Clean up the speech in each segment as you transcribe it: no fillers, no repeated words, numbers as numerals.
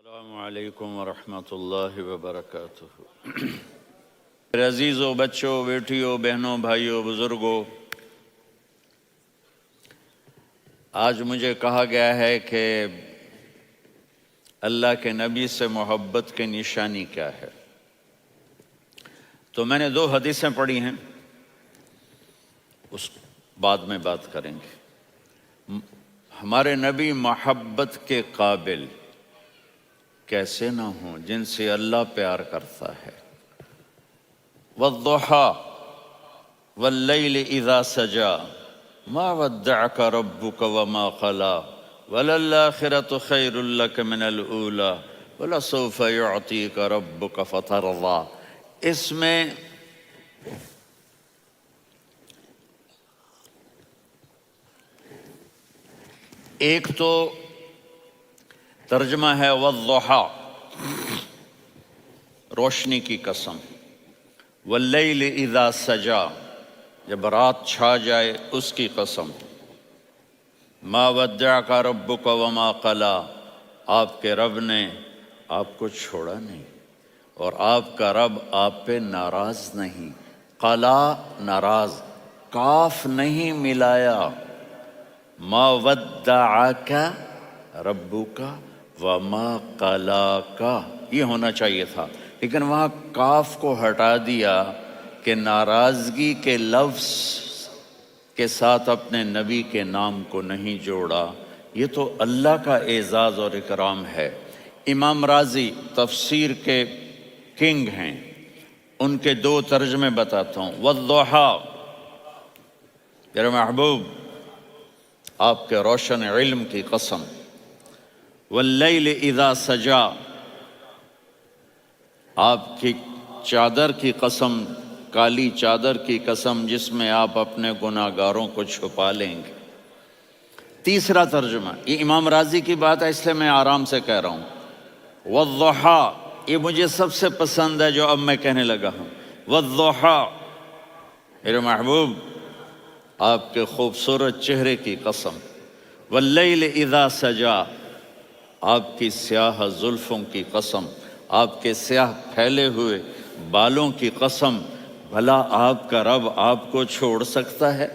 السلام علیکم ورحمۃ اللہ وبرکاتہ۔ میرے عزیزوں، بچوں، بیٹیوں، بہنوں، بھائیوں، بزرگوں، آج مجھے کہا گیا ہے کہ اللہ کے نبی سے محبت کی نشانی کیا ہے، تو میں نے 2 حدیثیں پڑھی ہیں، اس بعد میں بات کریں گے۔ ہمارے نبی محبت کے قابل کیسے نہ ہوں جن سے اللہ پیار کرتا ہے۔ والضحیٰ واللیل اذا سجا ما ودعک ربک وما قلی وللآخرۃ خیر لک من الاولی ولسوف یعطیک ربک فترضی۔ اس میں ایک تو ترجمہ ہے والضحیٰ، روشنی کی قسم، واللیل اذا سجا، جب رات چھا جائے اس کی قسم، ما ودعک ربک وما قلی، آپ کے رب نے آپ کو چھوڑا نہیں اور آپ کا رب آپ پہ ناراض نہیں۔ قلا ناراض، کاف نہیں ملایا۔ ما ودعک ربک وما قلاک، یہ ہونا چاہیے تھا، لیکن وہاں کاف کو ہٹا دیا کہ ناراضگی کے لفظ کے ساتھ اپنے نبی کے نام کو نہیں جوڑا۔ یہ تو اللہ کا اعزاز اور اکرام ہے۔ امام رازی تفسیر کے کنگ ہیں، ان کے 2 ترجمے بتاتا ہوں۔ والضحیٰ، میرے محبوب آپ کے روشن علم کی قسم۔ واللیل اذا سجا، آپ کی چادر کی قسم، کالی چادر کی قسم جس میں آپ اپنے گناہگاروں کو چھپا لیں گے۔ تیسرا ترجمہ، یہ امام راضی کی بات ہے اس لیے میں آرام سے کہہ رہا ہوں۔ والضحیٰ، یہ مجھے سب سے پسند ہے جو اب میں کہنے لگا ہوں۔ والضحیٰ، میرے محبوب آپ کے خوبصورت چہرے کی قسم۔ واللیل اذا سجا، آپ کی سیاہ زلفوں کی قسم، آپ کے سیاہ پھیلے ہوئے بالوں کی قسم۔ بھلا آپ کا رب آپ کو چھوڑ سکتا ہے؟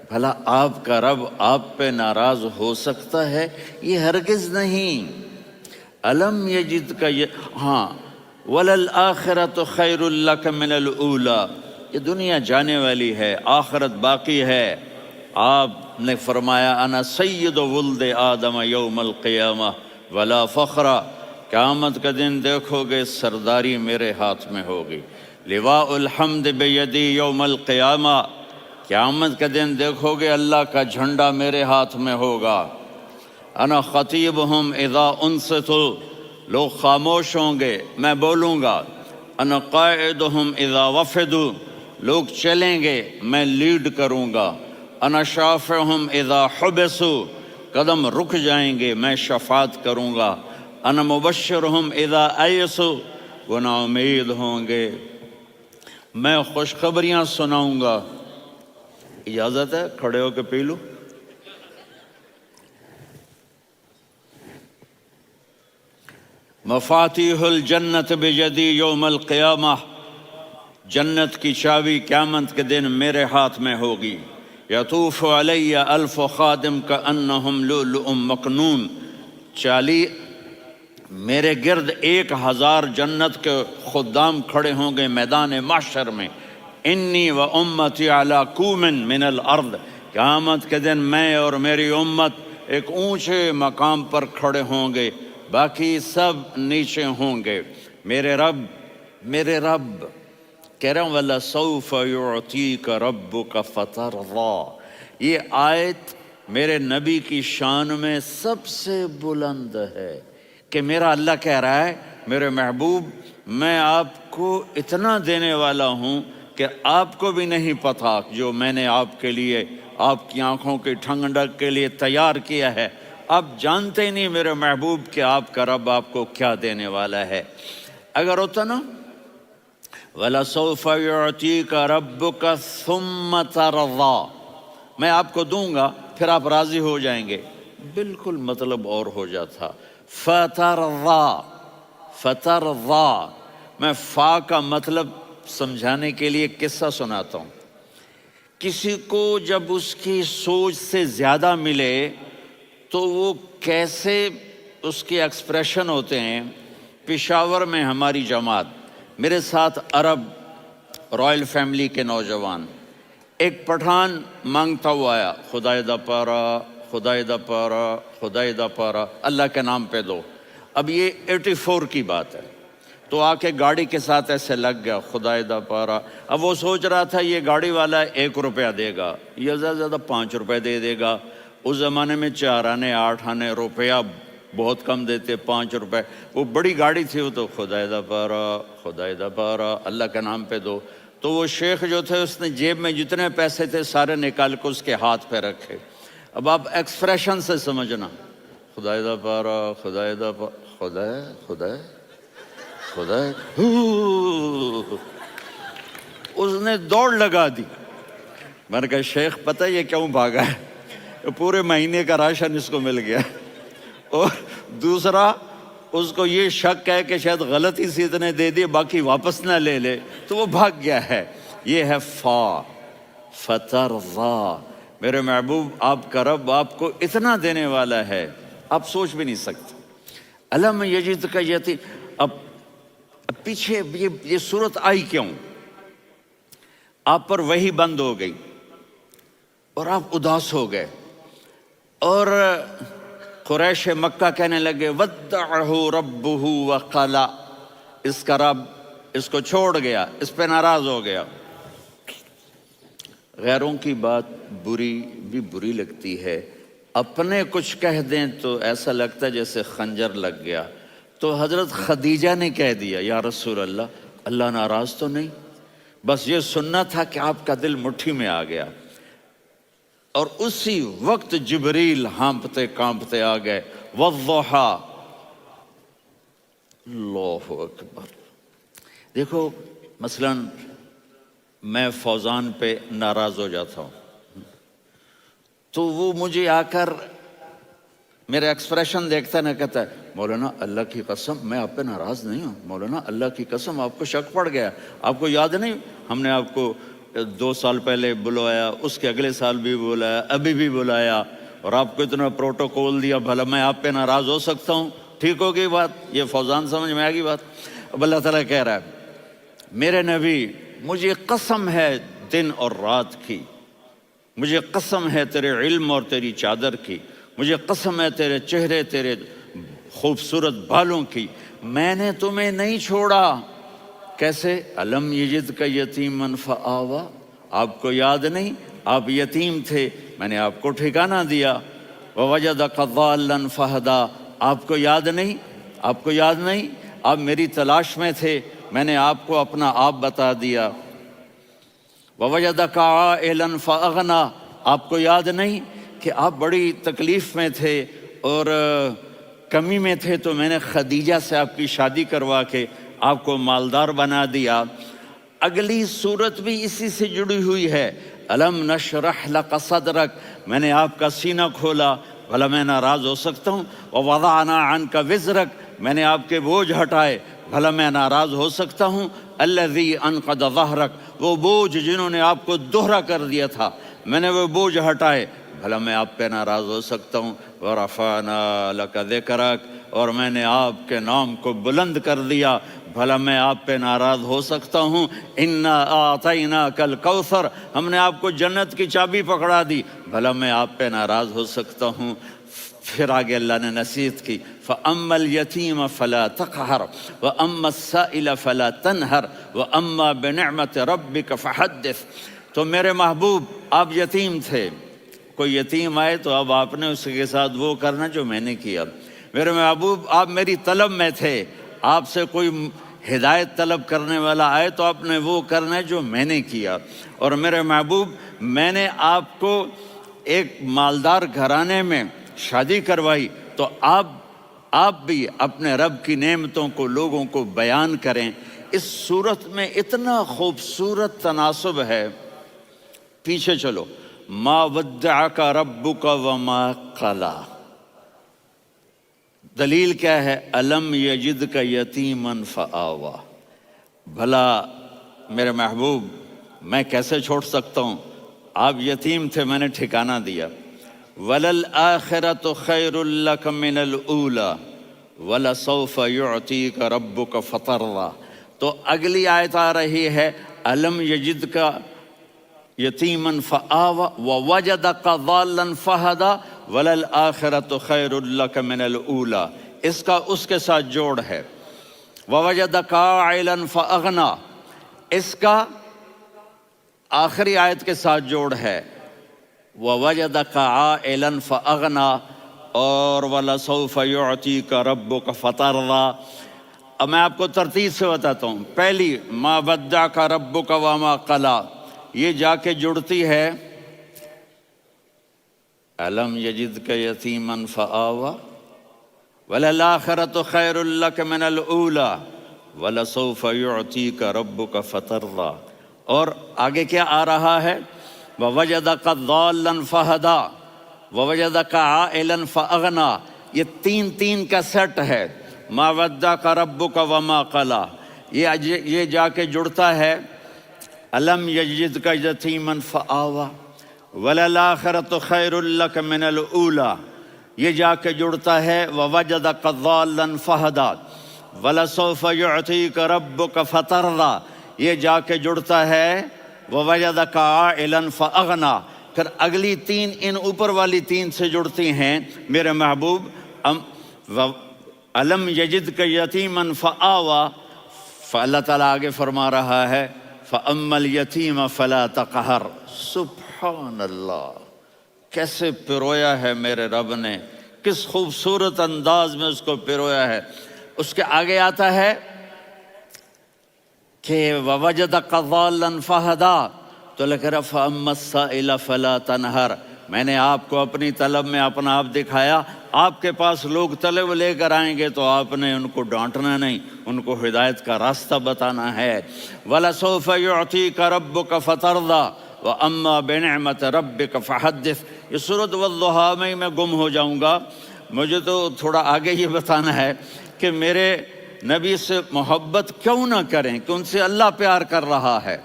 بھلا آپ کا رب آپ پہ ناراض ہو سکتا ہے؟ یہ ہرگز نہیں۔ الم یجدک، ہاں، وللآخرۃ خیر لک من الاولی، یہ دنیا جانے والی ہے، آخرت باقی ہے۔ آپ نے فرمایا انا سید ولد آدم یوم القیامہ ولا فخر، قیامت کا دن دیکھو گے سرداری میرے ہاتھ میں ہوگی۔ لواء الحمد بیدی یوم القیامہ، قیامت کا دن دیکھو گے اللہ کا جھنڈا میرے ہاتھ میں ہوگا۔ انا خطیبہم اذا انصتوا، لوگ خاموش ہوں گے میں بولوں گا۔ انا قائدہم اذا وفدوا، لوگ چلیں گے میں لیڈ کروں گا۔ انا شافعہم اذا حبسوا، قدم رک جائیں گے میں شفاعت کروں گا۔ انا مبشرہم اذا ایسوا، وہ نا امید ہوں گے میں خوشخبریاں سناؤں گا۔ اجازت ہے کھڑے ہو کے پی لوں؟ مفاتیح الجنت بیدی یوم القیامہ، جنت کی چابی قیامت کے دن میرے ہاتھ میں ہوگی۔ یطوف علی الف خادم کانہم لؤلؤ مکنون، میرے گرد 1000 جنت کے خدام کھڑے ہوں گے میدان محشر میں۔ انی و امتی علی کوم من الارض، قیامت کے دن میں اور میری امت ایک اونچے مقام پر کھڑے ہوں گے، باقی سب نیچے ہوں گے۔ میرے رب کہہ رہا ہوں وَلَسَوْفَ يُعْطِيكَ رَبُّكَ فَتَرْضَىٰ، یہ آیت میرے نبی کی شان میں سب سے بلند ہے کہ میرا اللہ کہہ رہا ہے میرے محبوب میں آپ کو اتنا دینے والا ہوں کہ آپ کو بھی نہیں پتہ جو میں نے آپ کے لیے، آپ کی آنکھوں کی ٹھنڈک کے لیے تیار کیا ہے۔ آپ جانتے ہی نہیں میرے محبوب کہ آپ کا رب آپ کو کیا دینے والا ہے۔ اگر ہوتا نا وَلَسَوْفَ يُعْطِيكَ رَبُّكَ ثُمَّ تَرْضَىٰ، میں آپ کو دوں گا پھر آپ راضی ہو جائیں گے، بالکل مطلب اور ہو جاتا۔ فَتَرْضَىٰ، فترضا، میں فا کا مطلب سمجھانے کے لیے قصہ سناتا ہوں۔ کسی کو جب اس کی سوچ سے زیادہ ملے تو وہ کیسے اس کے ایکسپریشن ہوتے ہیں۔ پشاور میں ہماری جماعت، میرے ساتھ عرب رائل فیملی کے نوجوان، ایک پٹھان مانگتا ہوا آیا، خدائے دا پارا، خدائے دا پارا، خدائے دا پارا، اللہ کے نام پہ دو۔ اب یہ 84 کی بات ہے، تو آ کے گاڑی کے ساتھ ایسے لگ گیا، خدائے دا پارا۔ اب وہ سوچ رہا تھا یہ گاڑی والا 1 روپیہ دے گا، یہ زیادہ زیادہ 5 روپے دے گا۔ اس زمانے میں 4 آنے 8 آنے روپیہ بہت کم دیتے، 5 روپے، وہ بڑی گاڑی تھی، وہ تو خدائے دا پارا، خدائے دا پارا، اللہ کے نام پہ دو۔ تو وہ شیخ جو تھے اس نے جیب میں جتنے پیسے تھے سارے نکال کے اس کے ہاتھ پہ رکھے۔ اب آپ ایکسپریشن سے سمجھنا، خدائے دا پارا، خدائے دا پارا، خدائے خدائے خدائے، اس نے دوڑ لگا دی۔ میں نے کہا شیخ پتہ یہ کیوں بھاگا ہے؟ پورے مہینے کا راشن اس کو مل گیا، اور دوسرا اس کو یہ شک ہے کہ شاید غلطی سے اتنے دے دیے باقی واپس نہ لے لے، تو وہ بھاگ گیا ہے۔ یہ ہے فا، فترضا۔ میرے محبوب آپ کا رب آپ کو اتنا دینے والا ہے آپ سوچ بھی نہیں سکتے۔ الم یجدک یتیم، اب پیچھے یہ صورت آئی کیوں؟ آپ پر وحی بند ہو گئی اور آپ اداس ہو گئے، اور قریش مکہ کہنے لگے ودعہ ربہ وقلا، اس کا رب اس کو چھوڑ گیا، اس پہ ناراض ہو گیا۔ غیروں کی بات بری لگتی ہے، اپنے کچھ کہہ دیں تو ایسا لگتا ہے جیسے خنجر لگ گیا۔ تو حضرت خدیجہ نے کہہ دیا یا رسول اللہ، اللہ ناراض تو نہیں؟ بس یہ سننا تھا کہ آپ کا دل مٹھی میں آ گیا۔ اور اسی وقت جبریل ہانپتے کانپتے آ گئے، والضحیٰ، اللہ اکبر۔ دیکھو مثلا میں فوزان پہ ناراض ہو جاتا ہوں تو وہ مجھے آ کر میرے ایکسپریشن دیکھتا ہے، نہ کہتا ہے مولانا اللہ کی قسم میں آپ پہ ناراض نہیں ہوں، مولانا اللہ کی قسم آپ کو شک پڑ گیا، آپ کو یاد نہیں ہم نے آپ کو 2 سال پہلے بلایا، اس کے اگلے سال بھی بلایا، ابھی بھی بلایا، اور آپ کو اتنا پروٹوکول دیا، بھلا میں آپ پہ ناراض ہو سکتا ہوں؟ ٹھیک ہو گئی بات، یہ فوزان سمجھ میں آ گئی بات۔ اب اللہ تعالیٰ کہہ رہا ہے میرے نبی مجھے قسم ہے دن اور رات کی، مجھے قسم ہے تیرے علم اور تیری چادر کی، مجھے قسم ہے تیرے چہرے تیرے خوبصورت بالوں کی، میں نے تمہیں نہیں چھوڑا۔ کیسے؟ الم یجدک یتیما فآویٰ، آپ کو یاد نہیں آپ یتیم تھے، میں نے آپ کو ٹھکانہ دیا۔ ووجدک ضالا فہدیٰ، آپ کو یاد نہیں، آپ کو یاد نہیں آپ میری تلاش میں تھے، میں نے آپ کو اپنا آپ بتا دیا۔ ووجدک عائلا فاغنیٰ، آپ کو یاد نہیں کہ آپ بڑی تکلیف میں تھے اور کمی میں تھے، تو میں نے خدیجہ سے آپ کی شادی کروا کے آپ کو مالدار بنا دیا۔ اگلی صورت بھی اسی سے جڑی ہوئی ہے، الم نشرح لک صدرک، میں نے آپ کا سینہ کھولا، بھلا میں ناراض ہو سکتا ہوں؟ ووضعنا عنک وزرک، میں نے آپ کے بوجھ ہٹائے، بھلا میں ناراض ہو سکتا ہوں؟ الذی انقض ظہرک، وہ بوجھ جنہوں نے آپ کو دوہرا کر دیا تھا، میں نے وہ بوجھ ہٹائے، بھلا میں آپ پہ ناراض ہو سکتا ہوں؟ ورفعنا لک ذکرک، اور میں نے آپ کے نام کو بلند کر دیا، بھلا میں آپ پہ ناراض ہو سکتا ہوں؟ انا اعطیناک الکوثر، ہم نے آپ کو جنت کی چابی پکڑا دی، بھلا میں آپ پہ ناراض ہو سکتا ہوں؟ پھر آگے اللہ نے نصیحت کی، فَأَمَّا الْيَتِيمَ فَلَا تَقْهَرْ وَأَمَّا السَّائِلَ فَلَا تَنْهَرْ وَأَمَّا بِنِعْمَةِ رَبِّكَ فَحَدِّثْ۔ تو میرے محبوب آپ یتیم تھے، کوئی یتیم آئے تو اب آپ نے اس کے ساتھ وہ کرنا جو میں نے کیا۔ میرے محبوب آپ میری طلب میں تھے، آپ سے کوئی ہدایت طلب کرنے والا آئے تو آپ نے وہ کرنا ہے جو میں نے کیا۔ اور میرے محبوب میں نے آپ کو ایک مالدار گھرانے میں شادی کروائی، تو آپ بھی اپنے رب کی نعمتوں کو لوگوں کو بیان کریں۔ اس صورت میں اتنا خوبصورت تناسب ہے، پیچھے چلو، ما ودعک ربک وما قلی، دلیل کیا ہے؟ الم یجد کا یتیمن فآوا، بھلا میرے محبوب میں کیسے چھوڑ سکتا ہوں؟ آپ یتیم تھے، میں نے ٹھکانہ دیا۔ وَلَلْآخِرَةُ خَيْرٌ لَكَ مِنَ الْأُولَى وَلَسَوْفَ يُعْطِيكَ رَبُّكَ فَتَرْضَىٰ۔ تو اگلی آیت آ رہی ہے الم یجد کا یتیمن فآوا ووجدک ضالا فہدا وللآخرۃ خیر لک من الاولی، اس کا اس کے ساتھ جوڑ ہے۔ ووجدک عائلا فاغنا، اس کا آخری آیت کے ساتھ جوڑ ہے ووجدک عائلا فاغنا، اور وَلَسَوْفَ يُعْطِيكَ رَبُّكَ فَتَرْضَىٰ۔ اب میں آپ کو ترتیب سے بتاتا ہوں۔ پہلی ما ودعک ربک وما قلی، یہ جا کے جڑتی ہے الم یجدک یتیما فآوا وللآخرۃ خیر لک من الاولی ولسوف یعطیک ربک فترضیٰ، اور آگے کیا آ رہا ہے؟ ووجدک ضالا فہدا ووجدک عائلا فاغنا، یہ تین تین کا سیٹ ہے۔ ما ودعک ربک وما قلی، یہ جا کے جڑتا ہے الم یجدک یتیما فآوا وللآخرۃ خیر لک من الاولی، یہ جا کے جڑتا ہے ووجدک ضالا فہدا ولسوف یعطیک ربک فترضیٰ، یہ جا کے جڑتا ہے ووجدک عائلا فاغنا۔ پھر اگلی تین ان اوپر والی تین سے جڑتی ہیں میرے محبوب۔ الم یجدک یتیما فآوا، فاللہ تعالیٰ آگے فرما رہا ہے فَأَمَّا الْيَتِيمَ فَلَا تَقْهَرْ۔ سبحان اللہ، کیسے پرویا ہے میرے رب نے، کس خوبصورت انداز میں اس کو پرویا ہے۔ اس کے آگے آتا ہے کہ وَوَجَدَكَ ضَالًّا فَهَدَىٰ، تو لکھ رہا فَأَمَّا السَّائِلَ فَلَا تَنْهَرْ، میں نے آپ کو اپنی طلب میں اپنا آپ دکھایا۔ آپ کے پاس لوگ طلب لے کر آئیں گے تو آپ نے ان کو ڈانٹنا نہیں، ان کو ہدایت کا راستہ بتانا ہے۔ وَلَسَوْفَ يُعْطِيكَ رَبُّكَ فَتَرْضَىٰ وَأَمَّا بِنِعْمَةِ رَبِّكَ فَحَدِّثْ۔ یہ سورۃ والضحیٰ میں گم ہو جاؤں گا، مجھے تو تھوڑا آگے یہ بتانا ہے کہ میرے نبی سے محبت کیوں نہ کریں، کہ ان سے اللہ پیار کر رہا ہے،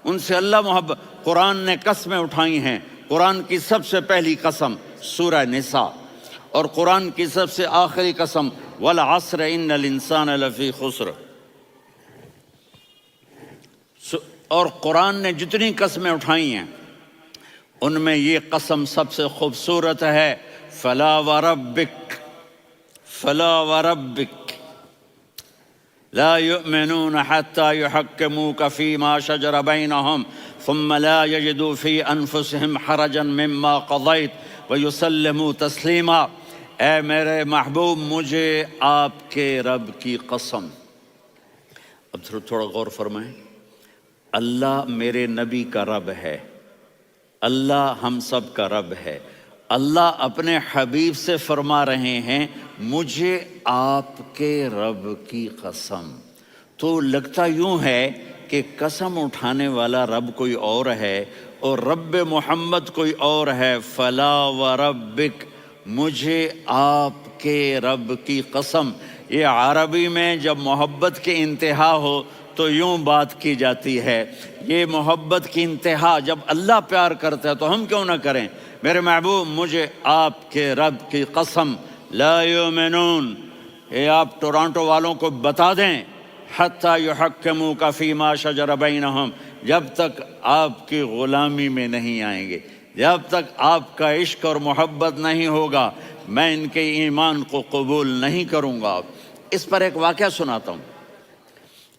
ان سے اللہ محبت۔ قرآن نے قسمیں اٹھائی ہیں، قرآن کی سب سے پہلی قسم سورہ نساء، اور قرآن کی سب سے آخری قسم والعصر ان الانسان لفی خسر۔ اور قرآن نے جتنی قسمیں اٹھائی ہیں ان میں یہ قسم سب سے خوبصورت ہے، فلا وربک فلا وربک لا يؤمنون حتى يحكموك فيما شجر بينهم ثم لا يجدوا في انفسهم حرجا مما قضيت ويسلموا تسلیما۔ اے میرے محبوب، مجھے آپ کے رب کی قسم۔ اب تھوڑا غور فرمائیں، اللہ میرے نبی کا رب ہے، اللہ ہم سب کا رب ہے۔ اللہ اپنے حبیب سے فرما رہے ہیں مجھے آپ کے رب کی قسم۔ تو لگتا یوں ہے کہ قسم اٹھانے والا رب کوئی اور ہے اور رب محمد کوئی اور ہے۔ فلا وربک، مجھے آپ کے رب کی قسم۔ یہ عربی میں جب محبت کی انتہا ہو تو یوں بات کی جاتی ہے، یہ محبت کی انتہا جب اللہ پیار کرتا ہے تو ہم کیوں نہ کریں۔ میرے محبوب، مجھے آپ کے رب کی قسم، لا یؤمنون، یہ آپ ٹورانٹو والوں کو بتا دیں، حتی یحکموک فیما شجر بینہم، جب تک آپ کی غلامی میں نہیں آئیں گے، جب تک آپ کا عشق اور محبت نہیں ہوگا، میں ان کے ایمان کو قبول نہیں کروں گا۔ اس پر ایک واقعہ سناتا ہوں۔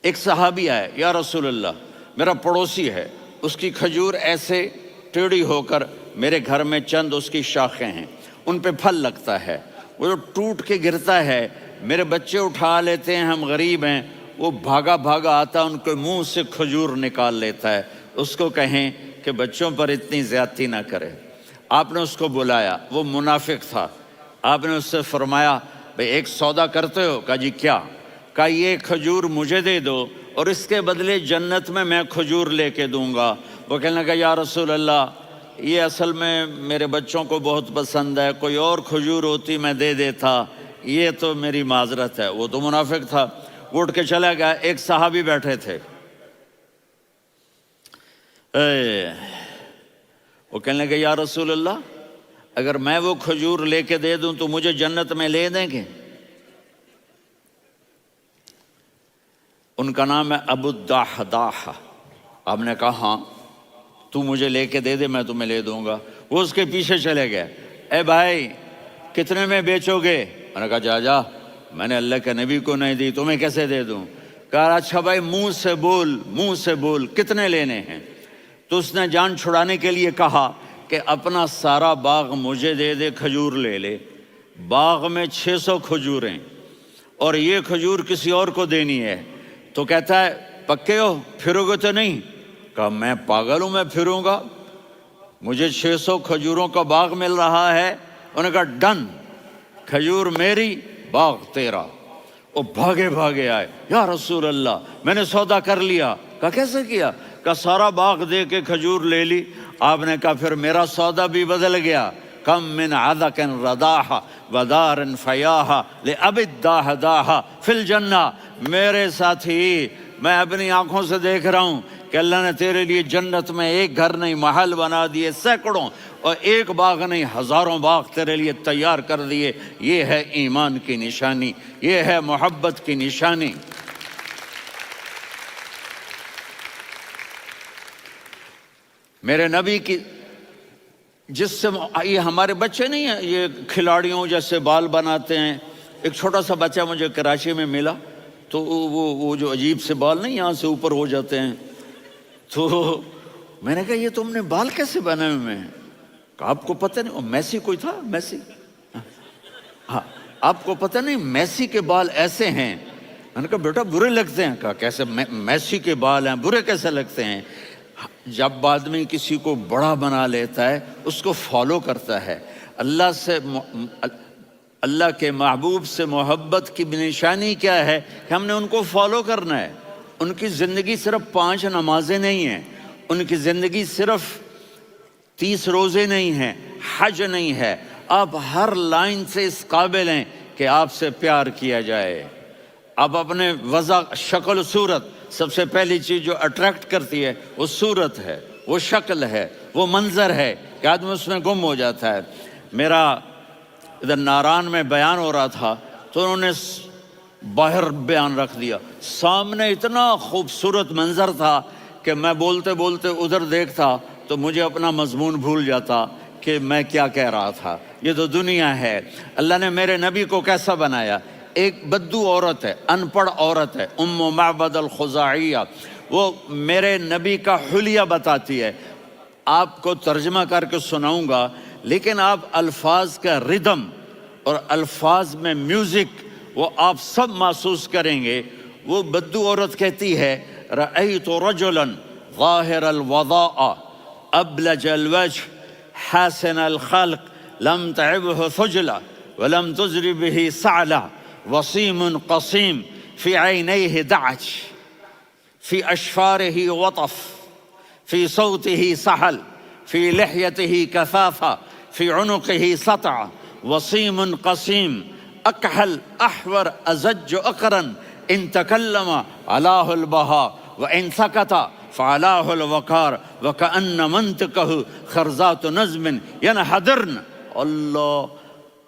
ایک صحابی آئے، یا رسول اللہ، میرا پڑوسی ہے، اس کی کھجور ایسے ٹیڑھی ہو کر میرے گھر میں چند اس کی شاخیں ہیں، ان پہ پھل لگتا ہے، وہ جو ٹوٹ کے گرتا ہے، میرے بچے اٹھا لیتے ہیں، ہم غریب ہیں، وہ بھاگا بھاگا آتا ہے، ان کے منہ سے کھجور نکال لیتا ہے۔ اس کو کہیں کہ بچوں پر اتنی زیادتی نہ کرے۔ آپ نے اس کو بلایا، وہ منافق تھا، آپ نے اس سے فرمایا بھئی ایک سودا کرتے ہو؟ کہا جی کیا؟ کہا یہ کھجور مجھے دے دو اور اس کے بدلے جنت میں کھجور لے کے دوں گا۔ وہ کہنے لگا یا رسول اللہ، یہ اصل میں میرے بچوں کو بہت پسند ہے، کوئی اور کھجور ہوتی میں دے دیتا، یہ تو میری معذرت ہے، وہ تو منافق تھا، وہ اٹھ کے چلا گیا۔ ایک صحابی بیٹھے تھے، وہ کہنے لگے یا رسول اللہ، اگر میں وہ کھجور لے کے دے دوں تو مجھے جنت میں لے دیں گے؟ ان کا نام ہے ابو الدحداح۔ آپ نے کہا ہاں، تو مجھے لے کے دے دے، میں تمہیں لے دوں گا۔ وہ اس کے پیچھے چلے گئے، اے بھائی کتنے میں بیچو گے؟ میں نے کہا جا میں نے اللہ کے نبی کو نہیں دی، تمہیں کیسے دے دوں؟ کہا اچھا بھائی منہ سے بول کتنے لینے ہیں؟ تو اس نے جان چھڑانے کے لیے کہا کہ اپنا سارا باغ مجھے دے دے، کھجور لے لے۔ باغ میں 600 کھجوریں اور یہ کھجور کسی اور کو دینی ہے۔ تو کہتا ہے پکے ہو، پھرو گے تو نہیں؟ کہا میں پاگل ہوں، میں پھروں گا؟ مجھے 600 کھجوروں کا باغ مل رہا ہے۔ انہوں نے کہا ڈن، کھجور میری، باغ تیرا۔ وہ بھاگے آئے، یا رسول اللہ میں نے سودا کر لیا۔ کہا کیسے کیا؟ کہا سارا باغ دے کے کھجور لے لی۔ آپ نے کہا پھر میرا سودا بھی بدل گیا۔ کم من عدق رداح ودار فیاح لأبی الدحداح فی الجنہ۔ میرے ساتھی، میں اپنی آنکھوں سے دیکھ رہا ہوں کہ اللہ نے تیرے لیے جنت میں ایک گھر نہیں محل بنا دیے سینکڑوں، اور ایک باغ نہیں ہزاروں باغ تیرے لیے تیار کر دیے۔ یہ ہے ایمان کی نشانی، یہ ہے محبت کی نشانی۔ میرے نبی کی جس سے یہ ہمارے بچے نہیں ہیں، یہ کھلاڑیوں جیسے بال بناتے ہیں۔ ایک چھوٹا سا بچہ مجھے کراچی میں ملا، تو وہ جو عجیب سے بال نہیں یہاں سے اوپر ہو جاتے ہیں، تو میں نے کہا یہ تم نے بال کیسے بنائے ہوئے ہیں؟ کہا آپ کو پتہ نہیں، میسی کوئی تھا، میسی، ہاں آپ کو پتہ نہیں میسی کے بال ایسے ہیں؟ میں نے کہا بیٹا برے لگتے ہیں۔ کہا کیسے؟ میسی کے بال ہیں، برے کیسے لگتے ہیں؟ جب آدمی کسی کو بڑا بنا لیتا ہے اس کو فالو کرتا ہے۔ اللہ کے محبوب سے محبت کی نشانی کیا ہے کہ ہم نے ان کو فالو کرنا ہے۔ ان کی زندگی صرف 5 نمازیں نہیں ہیں، ان کی زندگی صرف 30 روزے نہیں ہیں، حج نہیں ہے۔ آپ ہر لائن سے اس قابل ہیں کہ آپ سے پیار کیا جائے۔ آپ اپنے وضع، شکل و صورت، سب سے پہلی چیز جو اٹریکٹ کرتی ہے وہ صورت ہے، وہ شکل ہے، وہ منظر ہے کہ آدمی اس میں گم ہو جاتا ہے۔ میرا ادھر ناران میں بیان ہو رہا تھا تو انہوں نے باہر بیان رکھ دیا، سامنے اتنا خوبصورت منظر تھا کہ میں بولتے بولتے ادھر دیکھتا تو مجھے اپنا مضمون بھول جاتا کہ میں کیا کہہ رہا تھا۔ یہ تو دنیا ہے۔ اللہ نے میرے نبی کو کیسا بنایا؟ ایک بدو عورت ہے، ان پڑھ عورت ہے، ام معبد الخزاعیہ، وہ میرے نبی کا حلیہ بتاتی ہے۔ آپ کو ترجمہ کر کے سناؤں گا، لیکن آپ الفاظ کا ردم اور الفاظ میں میوزک وہ آپ سب محسوس کریں گے۔ وہ بدو عورت کہتی ہے رأیت رجلا ظاہر الوضاء ابلج الوجه حاسن الخلق لم تعبه ثجلة ولم تزر به سعلة وصيم قصيم في عينيه دعج في أشفاره وطف في صوته سحل في لحيته كثافة في عنقه سطع وصيم قصيم أكحل أحور أزج أقرن إن تكلم علاه البهاء وإن سكت فعلاه الوقار وكأن منطقه خرزات نظم ينحدرن۔ اللہ،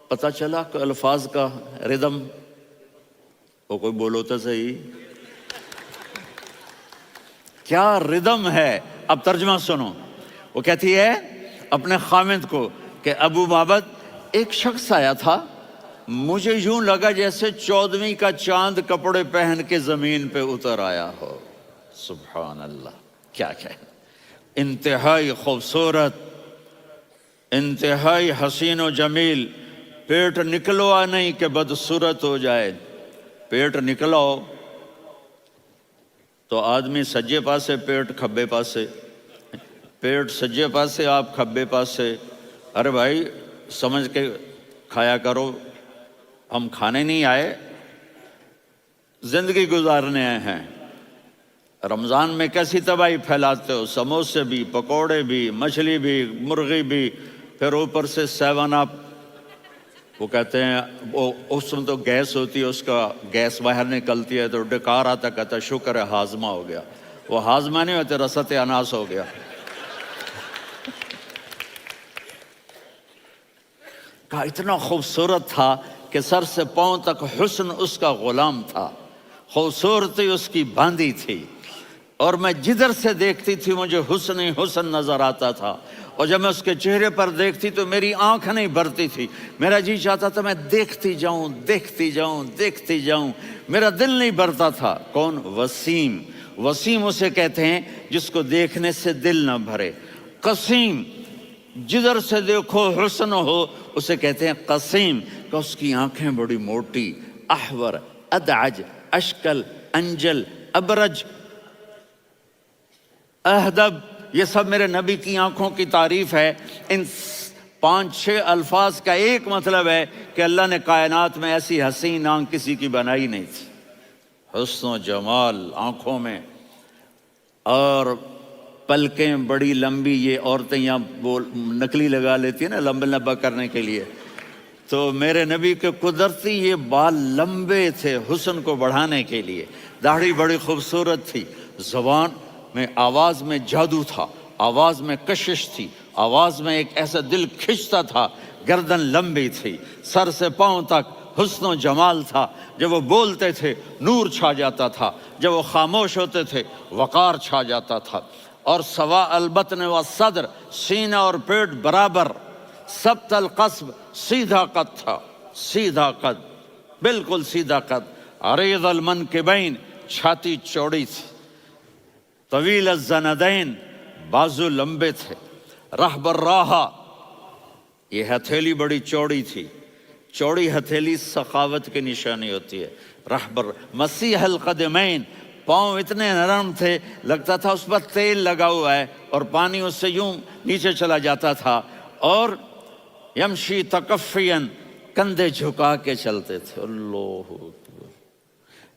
پتہ چلا کہ الفاظ کا ردم، وہ کوئی بولو تو صحیح، کیا ردم ہے۔ اب ترجمہ سنو۔ وہ کہتی ہے اپنے خامد کو کہ ابو معبد، ایک شخص آیا تھا، مجھے یوں لگا جیسے 14ویں کا چاند کپڑے پہن کے زمین پہ اتر آیا ہو۔ سبحان اللہ، کیا انتہائی خوبصورت، انتہائی حسین و جمیل۔ پیٹ نکلوا نہیں کہ بدصورت ہو جائے، پیٹ نکلاؤ تو آدمی سجے پاسے پیٹ، کھبے پاسے پیٹ، سجے پاسے آپ کھبے پاسے۔ ارے بھائی سمجھ کے کھایا کرو، ہم کھانے نہیں آئے، زندگی گزارنے آئے ہیں۔ رمضان میں کیسی تباہی پھیلاتے ہو، سموسے بھی، پکوڑے بھی، مچھلی بھی، مرغی بھی، پھر اوپر سے 7 اپ۔ وہ کہتے ہیں وہ اس میں تو گیس ہوتی ہے، اس کا گیس باہر نکلتی ہے تو ڈکار آتا، کہتا ہے شکر ہے ہاضمہ ہو گیا. وہ ہاضمہ نہیں ہوتے، رسط اناس ہو گیا. کہا اتنا خوبصورت تھا کہ سر سے پاؤں تک حسن اس کا غلام تھا، خوبصورتی اس کی باندھی تھی، اور میں جدھر سے دیکھتی تھی مجھے حسن ہی حسن نظر آتا تھا. اور جب میں اس کے چہرے پر دیکھتی تو میری آنکھ نہیں بھرتی تھی، میرا جی چاہتا تھا میں دیکھتی جاؤں دیکھتی جاؤں دیکھتی جاؤں، میرا دل نہیں بھرتا تھا. کون؟ وسیم. وسیم اسے کہتے ہیں جس کو دیکھنے سے دل نہ بھرے. قسیم، جدھر سے دیکھو حسن ہو، اسے کہتے ہیں قسیم، کہ اس کی آنکھیں بڑی موٹی، احور، ادعج، اشکل، انجل، ابرج، اہدب، یہ سب میرے نبی کی آنکھوں کی تعریف ہے. ان 5-6 الفاظ کا ایک مطلب ہے کہ اللہ نے کائنات میں ایسی حسین آنکھ کسی کی بنائی نہیں تھی. حسن و جمال آنکھوں میں، اور پلکیں بڑی لمبی. یہ عورتیں یہاں وہ نکلی لگا لیتی ہیں نا لمبا کرنے کے لیے، تو میرے نبی کے قدرتی یہ بال لمبے تھے حسن کو بڑھانے کے لیے. داڑھی بڑی خوبصورت تھی. زبان میں، آواز میں جادو تھا، آواز میں کشش تھی، آواز میں ایک ایسا دل کھنچتا تھا. گردن لمبی تھی، سر سے پاؤں تک حسن و جمال تھا. جب وہ بولتے تھے نور چھا جاتا تھا، جب وہ خاموش ہوتے تھے وقار چھا جاتا تھا. اور سوا البطن و صدر، سینہ اور پیٹ برابر، سبت القصب، سیدھا قد تھا، سیدھا قد، بالکل سیدھا قد. عریض المنکبین، چھاتی چوڑی تھی. طویل الزندین، بازو لمبے تھے. رحب الراحہ، یہ ہتھیلی بڑی چوڑی تھی. چوڑی ہتھیلی سخاوت کی نشانی ہوتی ہے. رحب مسیح القدمین، پاؤں اتنے نرم تھے لگتا تھا اس پر تیل لگا ہوا ہے، اور پانی اس سے یوں نیچے چلا جاتا تھا. اور یمشی تکفین، کندھے جھکا کے چلتے تھے. اللہ اکبر.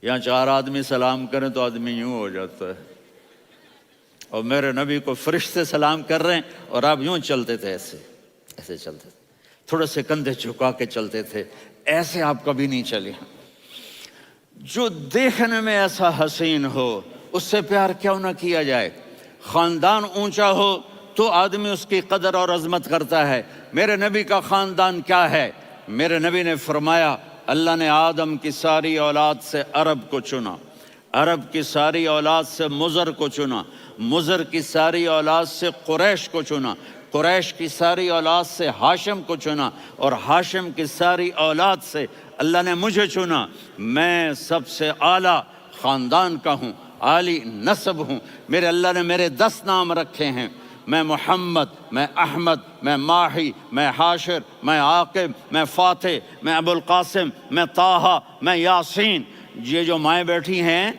یہاں 4 آدمی سلام کریں تو آدمی یوں ہو جاتا ہے، اور میرے نبی کو فرشتے سلام کر رہے ہیں اور آپ یوں چلتے تھے، ایسے ایسے چلتے تھے، تھوڑے سے کندھے جھکا کے چلتے تھے. ایسے آپ کبھی نہیں چلے. جو دیکھنے میں ایسا حسین ہو اس سے پیار کیوں نہ کیا جائے. خاندان اونچا ہو تو آدمی اس کی قدر اور عظمت کرتا ہے. میرے نبی کا خاندان کیا ہے؟ میرے نبی نے فرمایا اللہ نے آدم کی ساری اولاد سے عرب کو چنا، عرب کی ساری اولاد سے مضر کو چنا، مضر کی ساری اولاد سے قریش کو چنا، قریش کی ساری اولاد سے ہاشم کو چنا، اور ہاشم کی ساری اولاد سے اللہ نے مجھے چنا. میں سب سے اعلیٰ خاندان کا ہوں، عالی نسب ہوں. میرے اللہ نے میرے 10 نام رکھے ہیں. میں محمد، میں احمد، میں ماہی، میں حاشر، میں عاقب، میں فاتح، میں ابو القاسم، میں طٰہٰ، میں یاسین. یہ جو مائیں بیٹھی ہیں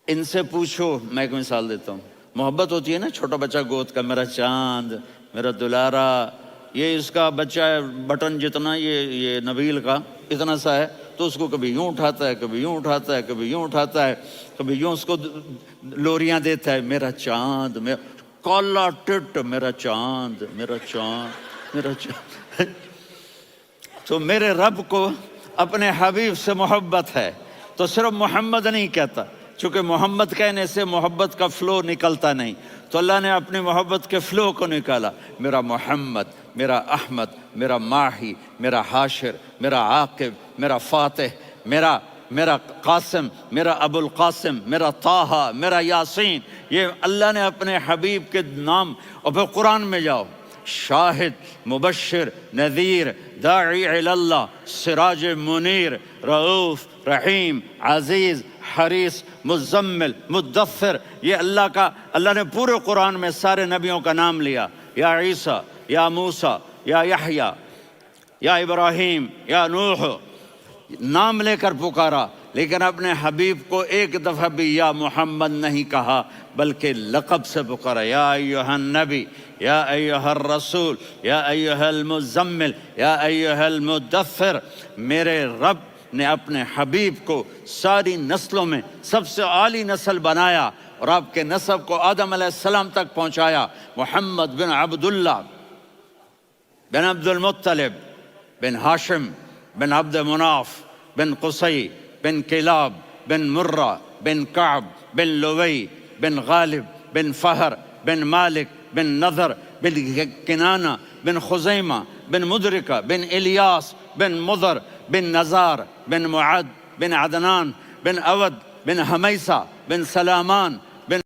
ان سے پوچھو. میں ایک مثال دیتا ہوں. محبت ہوتی ہے نا چھوٹا بچہ گود کا، میرا چاند، میرا دلارا. یہ اس کا بچہ ہے بٹن جتنا، یہ نبیل کا اتنا سا ہے، تو اس کو کبھی یوں اٹھاتا ہے، کبھی یوں اٹھاتا ہے، کبھی یوں اٹھاتا ہے، کبھی یوں اس کو لوریاں دیتا ہے. میرا چاند، میرا کالا ٹٹ، میرا چاند، میرا چاند، میرا چاند. تو میرے رب کو اپنے حبیب سے محبت ہے تو صرف محمد نہیں کہتا، چونکہ محمد کہنے سے محبت کا فلو نکلتا نہیں، تو اللہ نے اپنی محبت کے فلو کو نکالا. میرا محمد، میرا احمد، میرا ماہی، میرا حاشر، میرا عاقب، میرا فاتح، میرا قاسم، میرا ابو القاسم، میرا طٰہٰ، میرا یاسین. یہ اللہ نے اپنے حبیب کے نام. اور پھر قرآن میں جاؤ، شاہد، مبشر، نذیر، داعی الی اللہ، سراج منیر، رؤوف، رحیم، عزیز، حریص، مزمل، مدثر. یہ اللہ نے پورے قرآن میں سارے نبیوں کا نام لیا. یا عیسیٰ، یا موسیٰ، یا یحییٰ، یا ابراہیم، یا نوح، نام لے کر پکارا. لیکن اپنے حبیب کو ایک دفعہ بھی یا محمد نہیں کہا بلکہ لقب سے پکارا. یا ایھا النبی، یا ایھا الرسول، یا ایھا المزمل، یا ایھا المدثر. میرے رب نے اپنے حبیب کو ساری نسلوں میں سب سے عالی نسل بنایا اور آپ کے نسب کو آدم علیہ السلام تک پہنچایا. محمد بن عبداللہ بن عبد المطلب بن هاشم بن عبد مناف بن قصي بن كلاب بن مرة بن كعب بن لوي بن غالب بن فهر بن مالك بن نضر بن كنانة بن خزيمة بن مدركة بن إلياس بن مضر بن نزار بن معد بن عدنان بن أود بن هميسة بن سلامان بن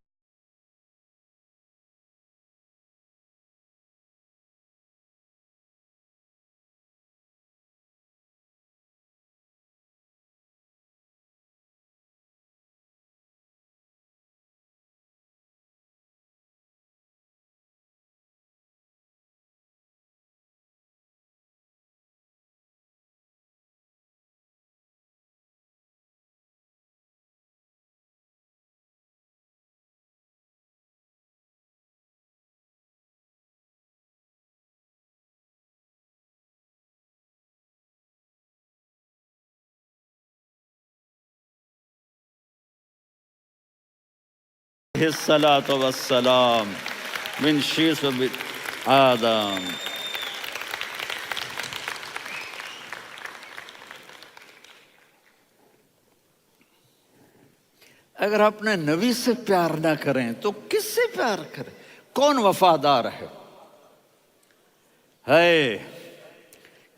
الصلاة والسلام من شيس آدم. اگر اپنے نبی سے پیار نہ کریں تو کس سے پیار کریں؟ کون وفادار ہے؟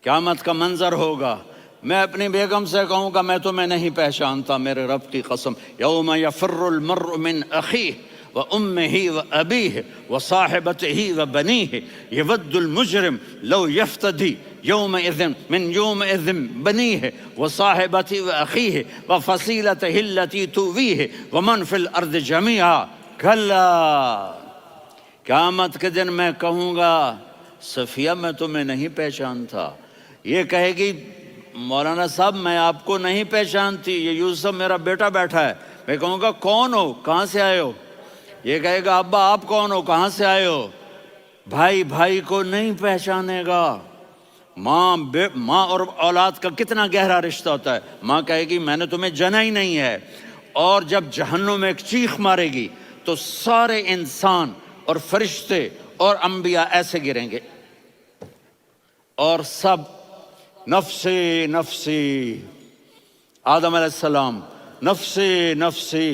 قیامت کا منظر ہوگا، میں اپنی بیگم سے کہوں گا میں تمہیں نہیں پہچانتا، میرے رب کی قسم، یوم یفر المرء من اخیہ وامہ وابیہ وصاحبتہ وبنیہ یود المجرم لو یفتدی یومئذ من یومئذ بنیہ وصاحبتہ واخیہ وفصیلتہ التی تؤویہ ومن فی الارض جمیعا کلا. قیامت کے دن میں کہوں گا صفیہ میں تمہیں نہیں پہچانتا، یہ کہے گی مولانا صاحب میں آپ کو نہیں پہچانتی، یہ یوسف میرا بیٹا بیٹھا ہے. میں کہوں گا کون ہو، کہاں سے آئے ہو؟ یہ کہے گا ابا آپ کون ہو، کہاں سے آئے ہو؟ بھائی بھائی کو نہیں پہچانے گا. ماں اور اولاد کا کتنا گہرا رشتہ ہوتا ہے. ماں کہے گی میں نے تمہیں جنا ہی نہیں ہے. اور جب جہنم میں ایک چیخ مارے گی تو سارے انسان اور فرشتے اور انبیاء ایسے گریں گے اور سب نفسی نفسی. آدم علیہ السلام نفسی نفسی،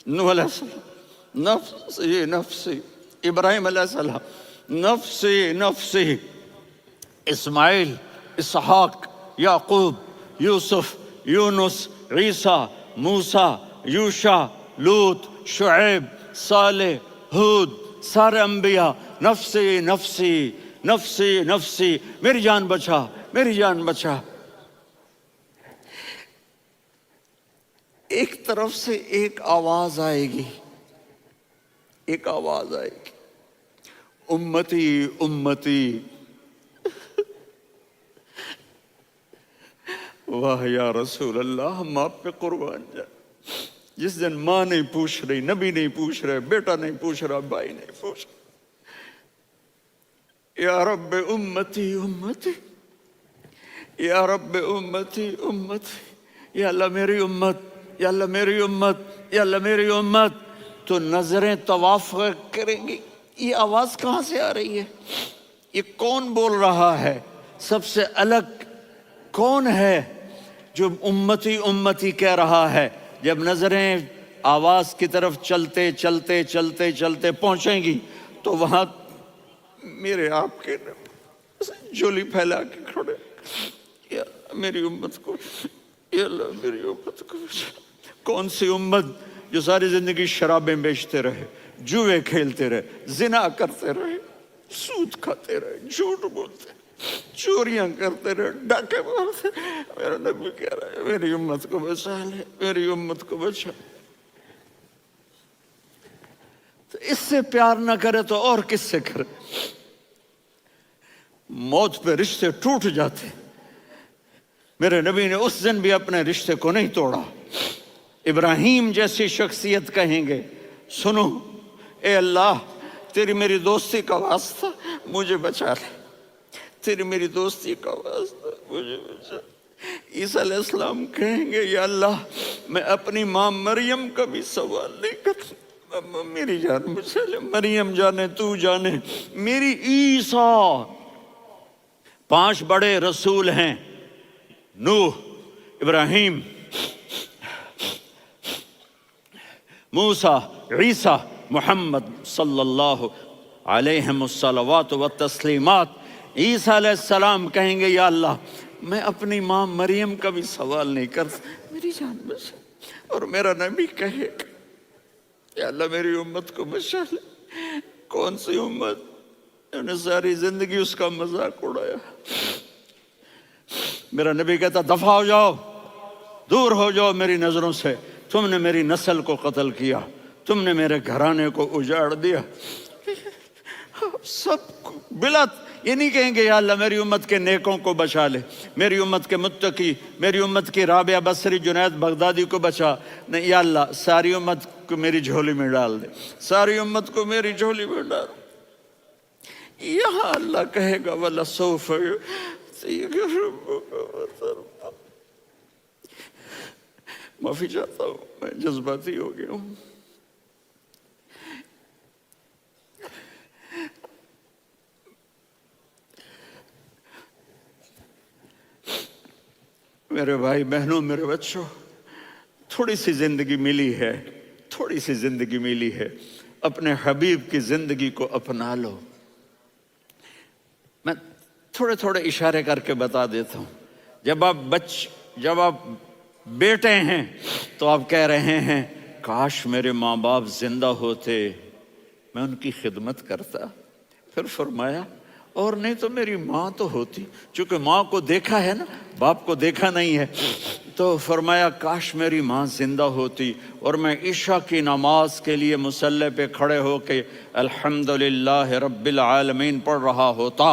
نوح علیہ السلام نفسی نفسی، ابراہیم علیہ السلام نفسی نفسی، اسماعیل، اسحاق، یعقوب، یوسف، یونس، عیسیٰ، موسیٰ، یوشع، لوط، شعیب، صالح، ہود، سارے انبیاء نفسی نفسی نفسی نفسی، میری جان بچا میری جان بچا. ایک طرف سے ایک آواز آئے گی، ایک آواز آئے گی، امتی امتی. واہ یا رسول اللہ، ہم آپ پہ قربان جائیں. جس دن ماں نہیں پوچھ رہی، نبی نہیں پوچھ رہے، بیٹا نہیں پوچھ رہا، بھائی نہیں پوچھ رہا، یا رب امتی امتی، یا رب امتی امتی، یا اللہ میری امت، یا اللہ میری امت، یا اللہ میری امت. تو نظریں طواف کریں گی، یہ آواز کہاں سے آ رہی ہے؟ یہ کون بول رہا ہے؟ سب سے الگ کون ہے جو امتی امتی کہہ رہا ہے؟ جب نظریں آواز کی طرف چلتے چلتے چلتے چلتے پہنچیں گی تو وہاں میرے آپ کے جولی پھیلا کے کھڑے، یا میری امت کو، یا اللہ میری امت کو. کون سی امت جو ساری زندگی شرابیں بیچتے رہے، جوئے کھیلتے رہے، زنا کرتے رہے، سود کھاتے رہے، جھوٹ بولتے رہے، چوریاں کرتے رہے، ڈاکے مارتے رہے. میرا نبی کہہ رہا ہے میری امت کو بچا لے، میری امت کو بچا. تو اس سے پیار نہ کرے تو اور کس سے کرے؟ موت پہ رشتے ٹوٹ جاتے. میرے نبی نے اس دن بھی اپنے رشتے کو نہیں توڑا. ابراہیم جیسی شخصیت کہیں گے سنو اے اللہ تیری میری دوستی کا واسطہ مجھے بچا لے، تیری میری دوستی کا واسطہ مجھے بچا. عیسیٰ علیہ السلام کہیں گے یا اللہ میں اپنی ماں مریم کا بھی سوال نہیں کرتا، میری جان بچا لے. مریم جانے تو جانے، میری عیسیٰ 5 بڑے رسول ہیں، نوح، ابراہیم، موسیٰ، عیسیٰ، محمد صلی اللہ علیہ الصلوات والتسلیمات۔ عیسیٰ علیہ السلام کہیں گے یا اللہ میں اپنی ماں مریم کا بھی سوال نہیں کرتا، میری جان بچا۔ اور میرا نبی کہے یا اللہ میری امت کو بچا لے۔ کون سی امت؟ انہوں نے ساری زندگی اس کا مذاق اڑایا۔ میرا نبی کہتا دفع ہو جاؤ، دور ہو جاؤ میری نظروں سے، تم نے میری نسل کو قتل کیا، تم نے میرے گھرانے کو اجاڑ دیا۔ سب بلا یہ نہیں کہیں گے یا اللہ میری امت کے نیکوں کو بچا لے، میری امت کے متقی، میری امت کی رابعہ بصری، جنید بغدادی کو بچا، نہیں یا اللہ ساری امت کو میری جھولی میں ڈال دے، ساری امت کو میری جھولی میں ڈال۔ یہاں اللہ کہے گا وَلَسَوْفَ يُعْطِيكَ رَبُّكَ فَتَرْضَىٰ۔ معافی چاہتا ہوں، میں جذباتی ہو گیا ہوں۔ میرے بھائی بہنوں، میرے بچوں، تھوڑی سی زندگی ملی ہے، تھوڑی سی زندگی ملی ہے، اپنے حبیب کی زندگی کو اپنا لو۔ میں تھوڑے تھوڑے اشارے کر کے بتا دیتا ہوں۔ جب آپ بیٹے ہیں تو آپ کہہ رہے ہیں کاش میرے ماں باپ زندہ ہوتے، میں ان کی خدمت کرتا۔ پھر فرمایا اور نہیں تو میری ماں تو ہوتی، چونکہ ماں کو دیکھا ہے نا، باپ کو دیکھا نہیں ہے، تو فرمایا کاش میری ماں زندہ ہوتی اور میں عشاء کی نماز کے لیے مصلی پہ کھڑے ہو کے الحمدللہ رب العالمین پڑھ رہا ہوتا،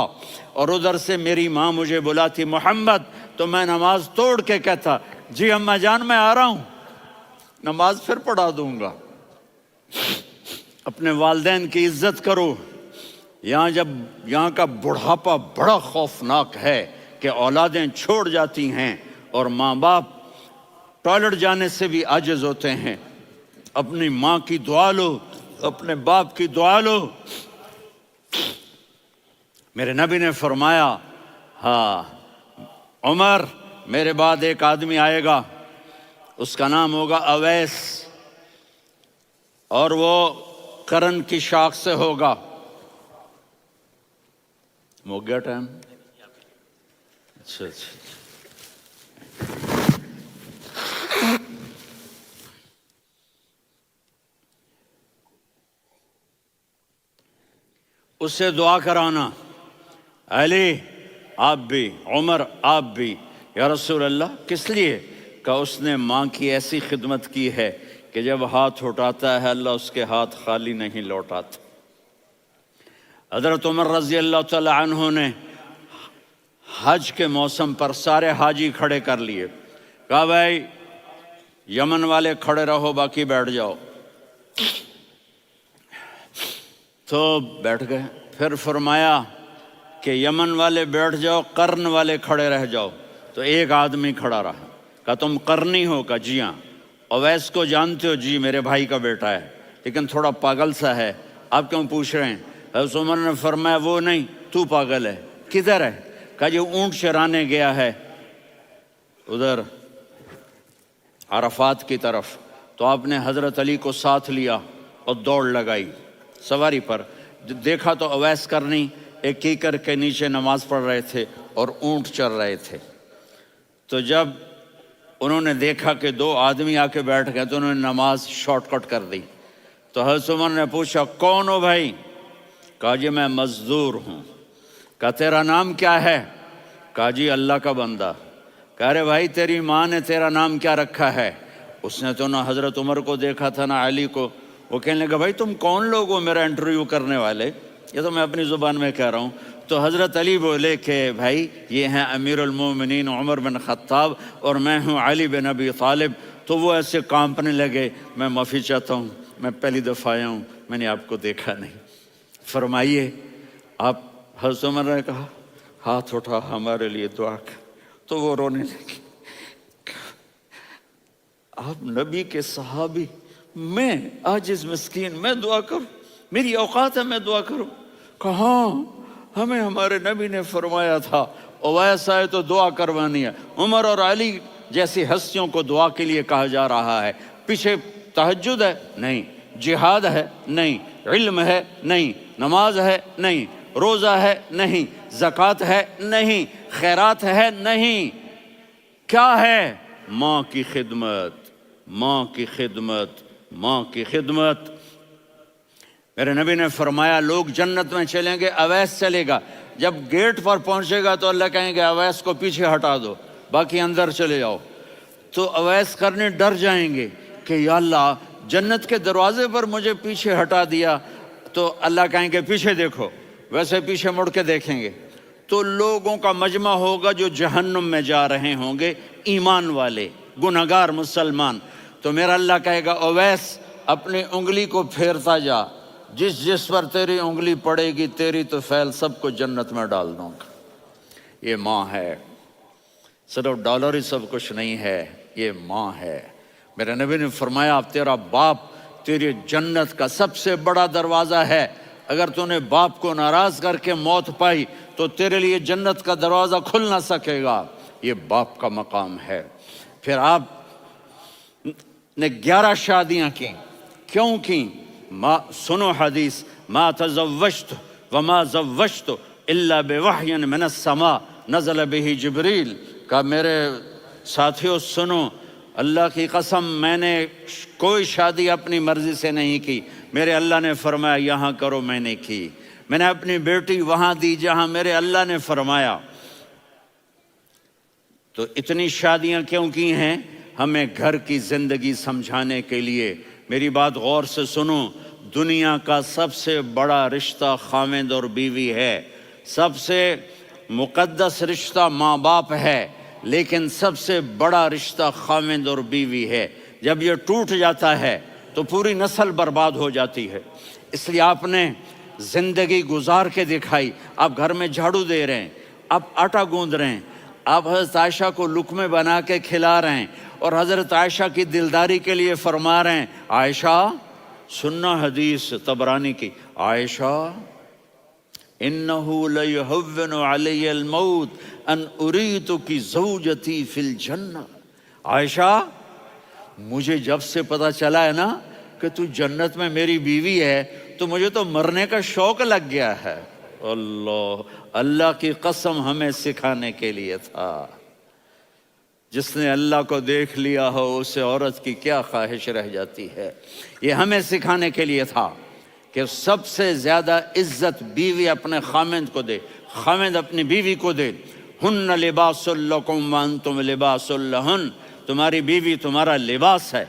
اور ادھر سے میری ماں مجھے بلاتی محمد، تو میں نماز توڑ کے کہتا جی اماں جان میں آ رہا ہوں، نماز پھر پڑھا دوں گا۔ اپنے والدین کی عزت کرو۔ یہاں کا بڑھاپا بڑا خوفناک ہے کہ اولادیں چھوڑ جاتی ہیں اور ماں باپ ٹوائلٹ جانے سے بھی عاجز ہوتے ہیں۔ اپنی ماں کی دعا لو، اپنے باپ کی دعا لو۔ میرے نبی نے فرمایا ہاں عمر میرے بعد ایک آدمی آئے گا، اس کا نام ہوگا اویس، اور وہ کرن کی شاخ سے ہوگا۔ ہو گیا ٹائم؟ اچھا اس سے دعا کرانا، علی آپ بھی، عمر آپ بھی، یا رسول اللہ کس لیے؟ کہ اس نے ماں کی ایسی خدمت کی ہے کہ جب ہاتھ اٹھاتا ہے اللہ اس کے ہاتھ خالی نہیں لوٹاتا۔ حضرت عمر رضی اللہ تعالی عنہ نے حج کے موسم پر سارے حاجی کھڑے کر لیے، کہا بھائی یمن والے کھڑے رہو باقی بیٹھ جاؤ، تو بیٹھ گئے۔ پھر فرمایا کہ یمن والے بیٹھ جاؤ، قرن والے کھڑے رہ جاؤ، تو ایک آدمی کھڑا رہا۔ کہا تم قرنی ہو؟ کہا جی ہاں۔ اویس کو جانتے ہو؟ جی میرے بھائی کا بیٹا ہے لیکن تھوڑا پاگل سا ہے، آپ کیوں پوچھ رہے ہیں؟ حضرت عمر نے فرمایا وہ نہیں، تو پاگل ہے۔ کدھر ہے؟ کہا جی اونٹ چرانے گیا ہے ادھر عرفات کی طرف۔ تو آپ نے حضرت علی کو ساتھ لیا اور دوڑ لگائی سواری پر۔ دیکھا تو اویس کرنی ایک کیکر کے نیچے نماز پڑھ رہے تھے اور اونٹ چر رہے تھے۔ تو جب انہوں نے دیکھا کہ 2 آدمی آ کے بیٹھ گئے تو انہوں نے نماز شارٹ کٹ کر دی۔ تو حضرت عمر نے پوچھا کون ہو بھائی؟ کہا جی میں مزدور ہوں۔ کہا تیرا نام کیا ہے؟ کہا جی اللہ کا بندہ۔ کہہ رہے بھائی تیری ماں نے تیرا نام کیا رکھا ہے؟ اس نے تو نہ حضرت عمر کو دیکھا تھا نہ علی کو۔ وہ کہنے لگا بھائی تم کون لوگ ہو میرا انٹرویو کرنے والے؟ یہ تو میں اپنی زبان میں کہہ رہا ہوں۔ تو حضرت علی بولے کہ بھائی یہ ہیں امیر المومنین عمر بن خطاب اور میں ہوں علی بن ابی طالب۔ تو وہ ایسے کانپنے لگے، میں معافی چاہتا ہوں، میں پہلی دفعہ آیا ہوں، میں نے آپ کو دیکھا نہیں، فرمائیے آپ۔ حضرت عمر نے کہا ہاتھ اٹھا ہمارے لیے دعا کر۔ تو وہ رونے لگے۔ آپ نبی کے صحابی، میں عاجز مسکین، میں دعا کروں؟ میری اوقات ہے میں دعا کروں؟ کہاں ہمیں ہمارے نبی نے فرمایا تھا اویس آئے تو دعا کروانی ہے، عمر اور علی جیسی ہستیوں کو دعا کے لیے کہا جا رہا ہے۔ پیچھے تہجد ہے؟ نہیں۔ جہاد ہے؟ نہیں۔ علم ہے؟ نہیں۔ نماز ہے؟ نہیں۔ روزہ ہے؟ نہیں۔ زکوٰۃ ہے؟ نہیں۔ خیرات ہے؟ نہیں۔ کیا ہے؟ ماں کی خدمت، ماں کی خدمت، ماں کی خدمت۔ میرے نبی نے فرمایا لوگ جنت میں چلیں گے، اویس چلے گا، جب گیٹ پر پہنچے گا تو اللہ کہیں گے اویس کو پیچھے ہٹا دو، باقی اندر چلے جاؤ۔ تو اویس کرنے ڈر جائیں گے کہ یا اللہ جنت کے دروازے پر مجھے پیچھے ہٹا دیا، تو اللہ کہیں گے پیچھے دیکھو، ویسے پیچھے مڑ کے دیکھیں گے تو لوگوں کا مجمع ہوگا جو جہنم میں جا رہے ہوں گے، ایمان والے، گنہگار مسلمان۔ تو میرا اللہ کہے گا اویس اپنی انگلی کو پھیرتا جا، جس جس پر تیری انگلی پڑے گی تیری تو فیل سب کو جنت میں ڈال دوں گا۔ یہ ماں ہے، صرف ڈالر ہی سب کچھ نہیں ہے، یہ ماں ہے۔ میرے نبی نے فرمایا تیرا باپ تیری جنت کا سب سے بڑا دروازہ ہے، اگر تو نے باپ کو ناراض کر کے موت پائی تو تیرے لیے جنت کا دروازہ کھل نہ سکے گا، یہ باپ کا مقام ہے۔ پھر آپ نے 11 شادیاں کی، کیوں کی؟ سنو حدیث، ما تزوجت وما زوجت الا بوحی من السماء نزل به جبریل، کہا میرے ساتھیوں سنو، اللہ کی قسم میں نے کوئی شادی اپنی مرضی سے نہیں کی، میرے اللہ نے فرمایا یہاں کرو، میں نے کی۔ میں نے اپنی بیٹی وہاں دی جہاں میرے اللہ نے فرمایا۔ تو اتنی شادیاں کیوں کی ہیں؟ ہمیں گھر کی زندگی سمجھانے کے لیے۔ میری بات غور سے سنو، دنیا کا سب سے بڑا رشتہ خاوند اور بیوی ہے، سب سے مقدس رشتہ ماں باپ ہے، لیکن سب سے بڑا رشتہ خاوند اور بیوی ہے۔ جب یہ ٹوٹ جاتا ہے تو پوری نسل برباد ہو جاتی ہے۔ اس لیے آپ نے زندگی گزار کے دکھائی۔ آپ گھر میں جھاڑو دے رہے ہیں، آپ آٹا گوندھ رہے ہیں، آپ حضرت عائشہ کو لقمے بنا کے کھلا رہے ہیں، اور حضرت عائشہ کی دلداری کے لیے فرما رہے ہیں عائشہ، سننا حدیث طبرانی کی، عائشہ انہو لیہون علی الموت ان اریتکی زوجتی فی الجنہ، عائشہ مجھے جب سے پتا چلا ہے نا کہ تو جنت میں میری بیوی ہے تو مجھے تو مرنے کا شوق لگ گیا ہے۔ اللہ کی قسم ہمیں سکھانے کے لیے تھا۔ جس نے اللہ کو دیکھ لیا ہو اسے عورت کی کیا خواہش رہ جاتی ہے۔ یہ ہمیں سکھانے کے لیے تھا کہ سب سے زیادہ عزت بیوی اپنے خاوند کو دے، خاوند اپنی بیوی کو دے۔ ہن لباس لکم وانتم لباس لہن، تمہاری بیوی تمہارا لباس ہے،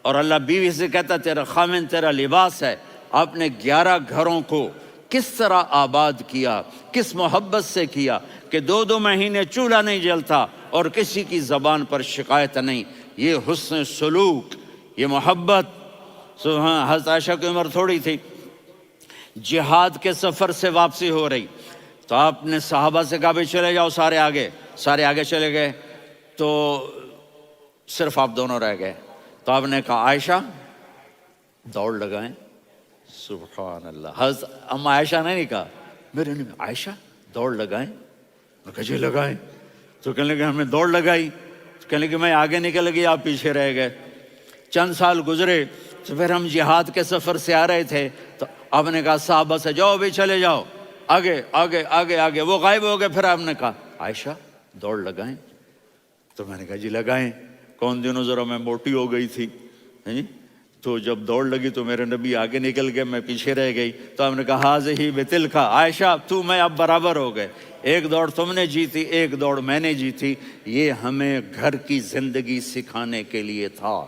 اور اللہ بیوی سے کہتا تیرا خاوند تیرا لباس ہے۔ آپ نے 11 گھروں کو کس طرح آباد کیا، کس محبت سے کیا کہ 2 مہینے چولہا نہیں جلتا اور کسی کی زبان پر شکایت نہیں۔ یہ حسن سلوک، یہ محبت۔ حضرت عائشہ کی عمر تھوڑی تھی، جہاد کے سفر سے واپسی ہو رہی، تو آپ نے صحابہ سے کہا بھی چلے جاؤ سارے آگے چلے گئے، تو صرف آپ دونوں رہ گئے۔ تو آپ نے کہا عائشہ دوڑ لگائیں، سبحان اللہ۔ حضرت اما عائشہ نے نہیں کہا، میرے نے عائشہ دوڑ لگائیں، میں کہا جی لگائیں۔ تو کہنے لگے ہم نے دوڑ لگائی، تو کہنے لگے میں آگے نکل گئی، آپ پیچھے رہ گئے۔ چند سال گزرے تو پھر ہم جہاد کے سفر سے آ رہے تھے، تو آپ نے کہا صحابہ سے جاؤ بھی چلے جاؤ، آگے، وہ غائب ہو گئے۔ پھر آپ نے کہا عائشہ دوڑ لگائیں، تو میں نے کہا جی لگائیں۔ کون دنوں ذرا میں موٹی ہو گئی تھی، تو جب دوڑ لگی تو میرے نبی آگے نکل گئے، میں پیچھے رہ گئی۔ تو ہم نے کہا ہاذہ بتلک، عائشہ تو میں اب برابر ہو گئے، ایک دوڑ تم نے جیتی، ایک دوڑ میں نے جیتی۔ یہ ہمیں گھر کی زندگی سکھانے کے لیے تھا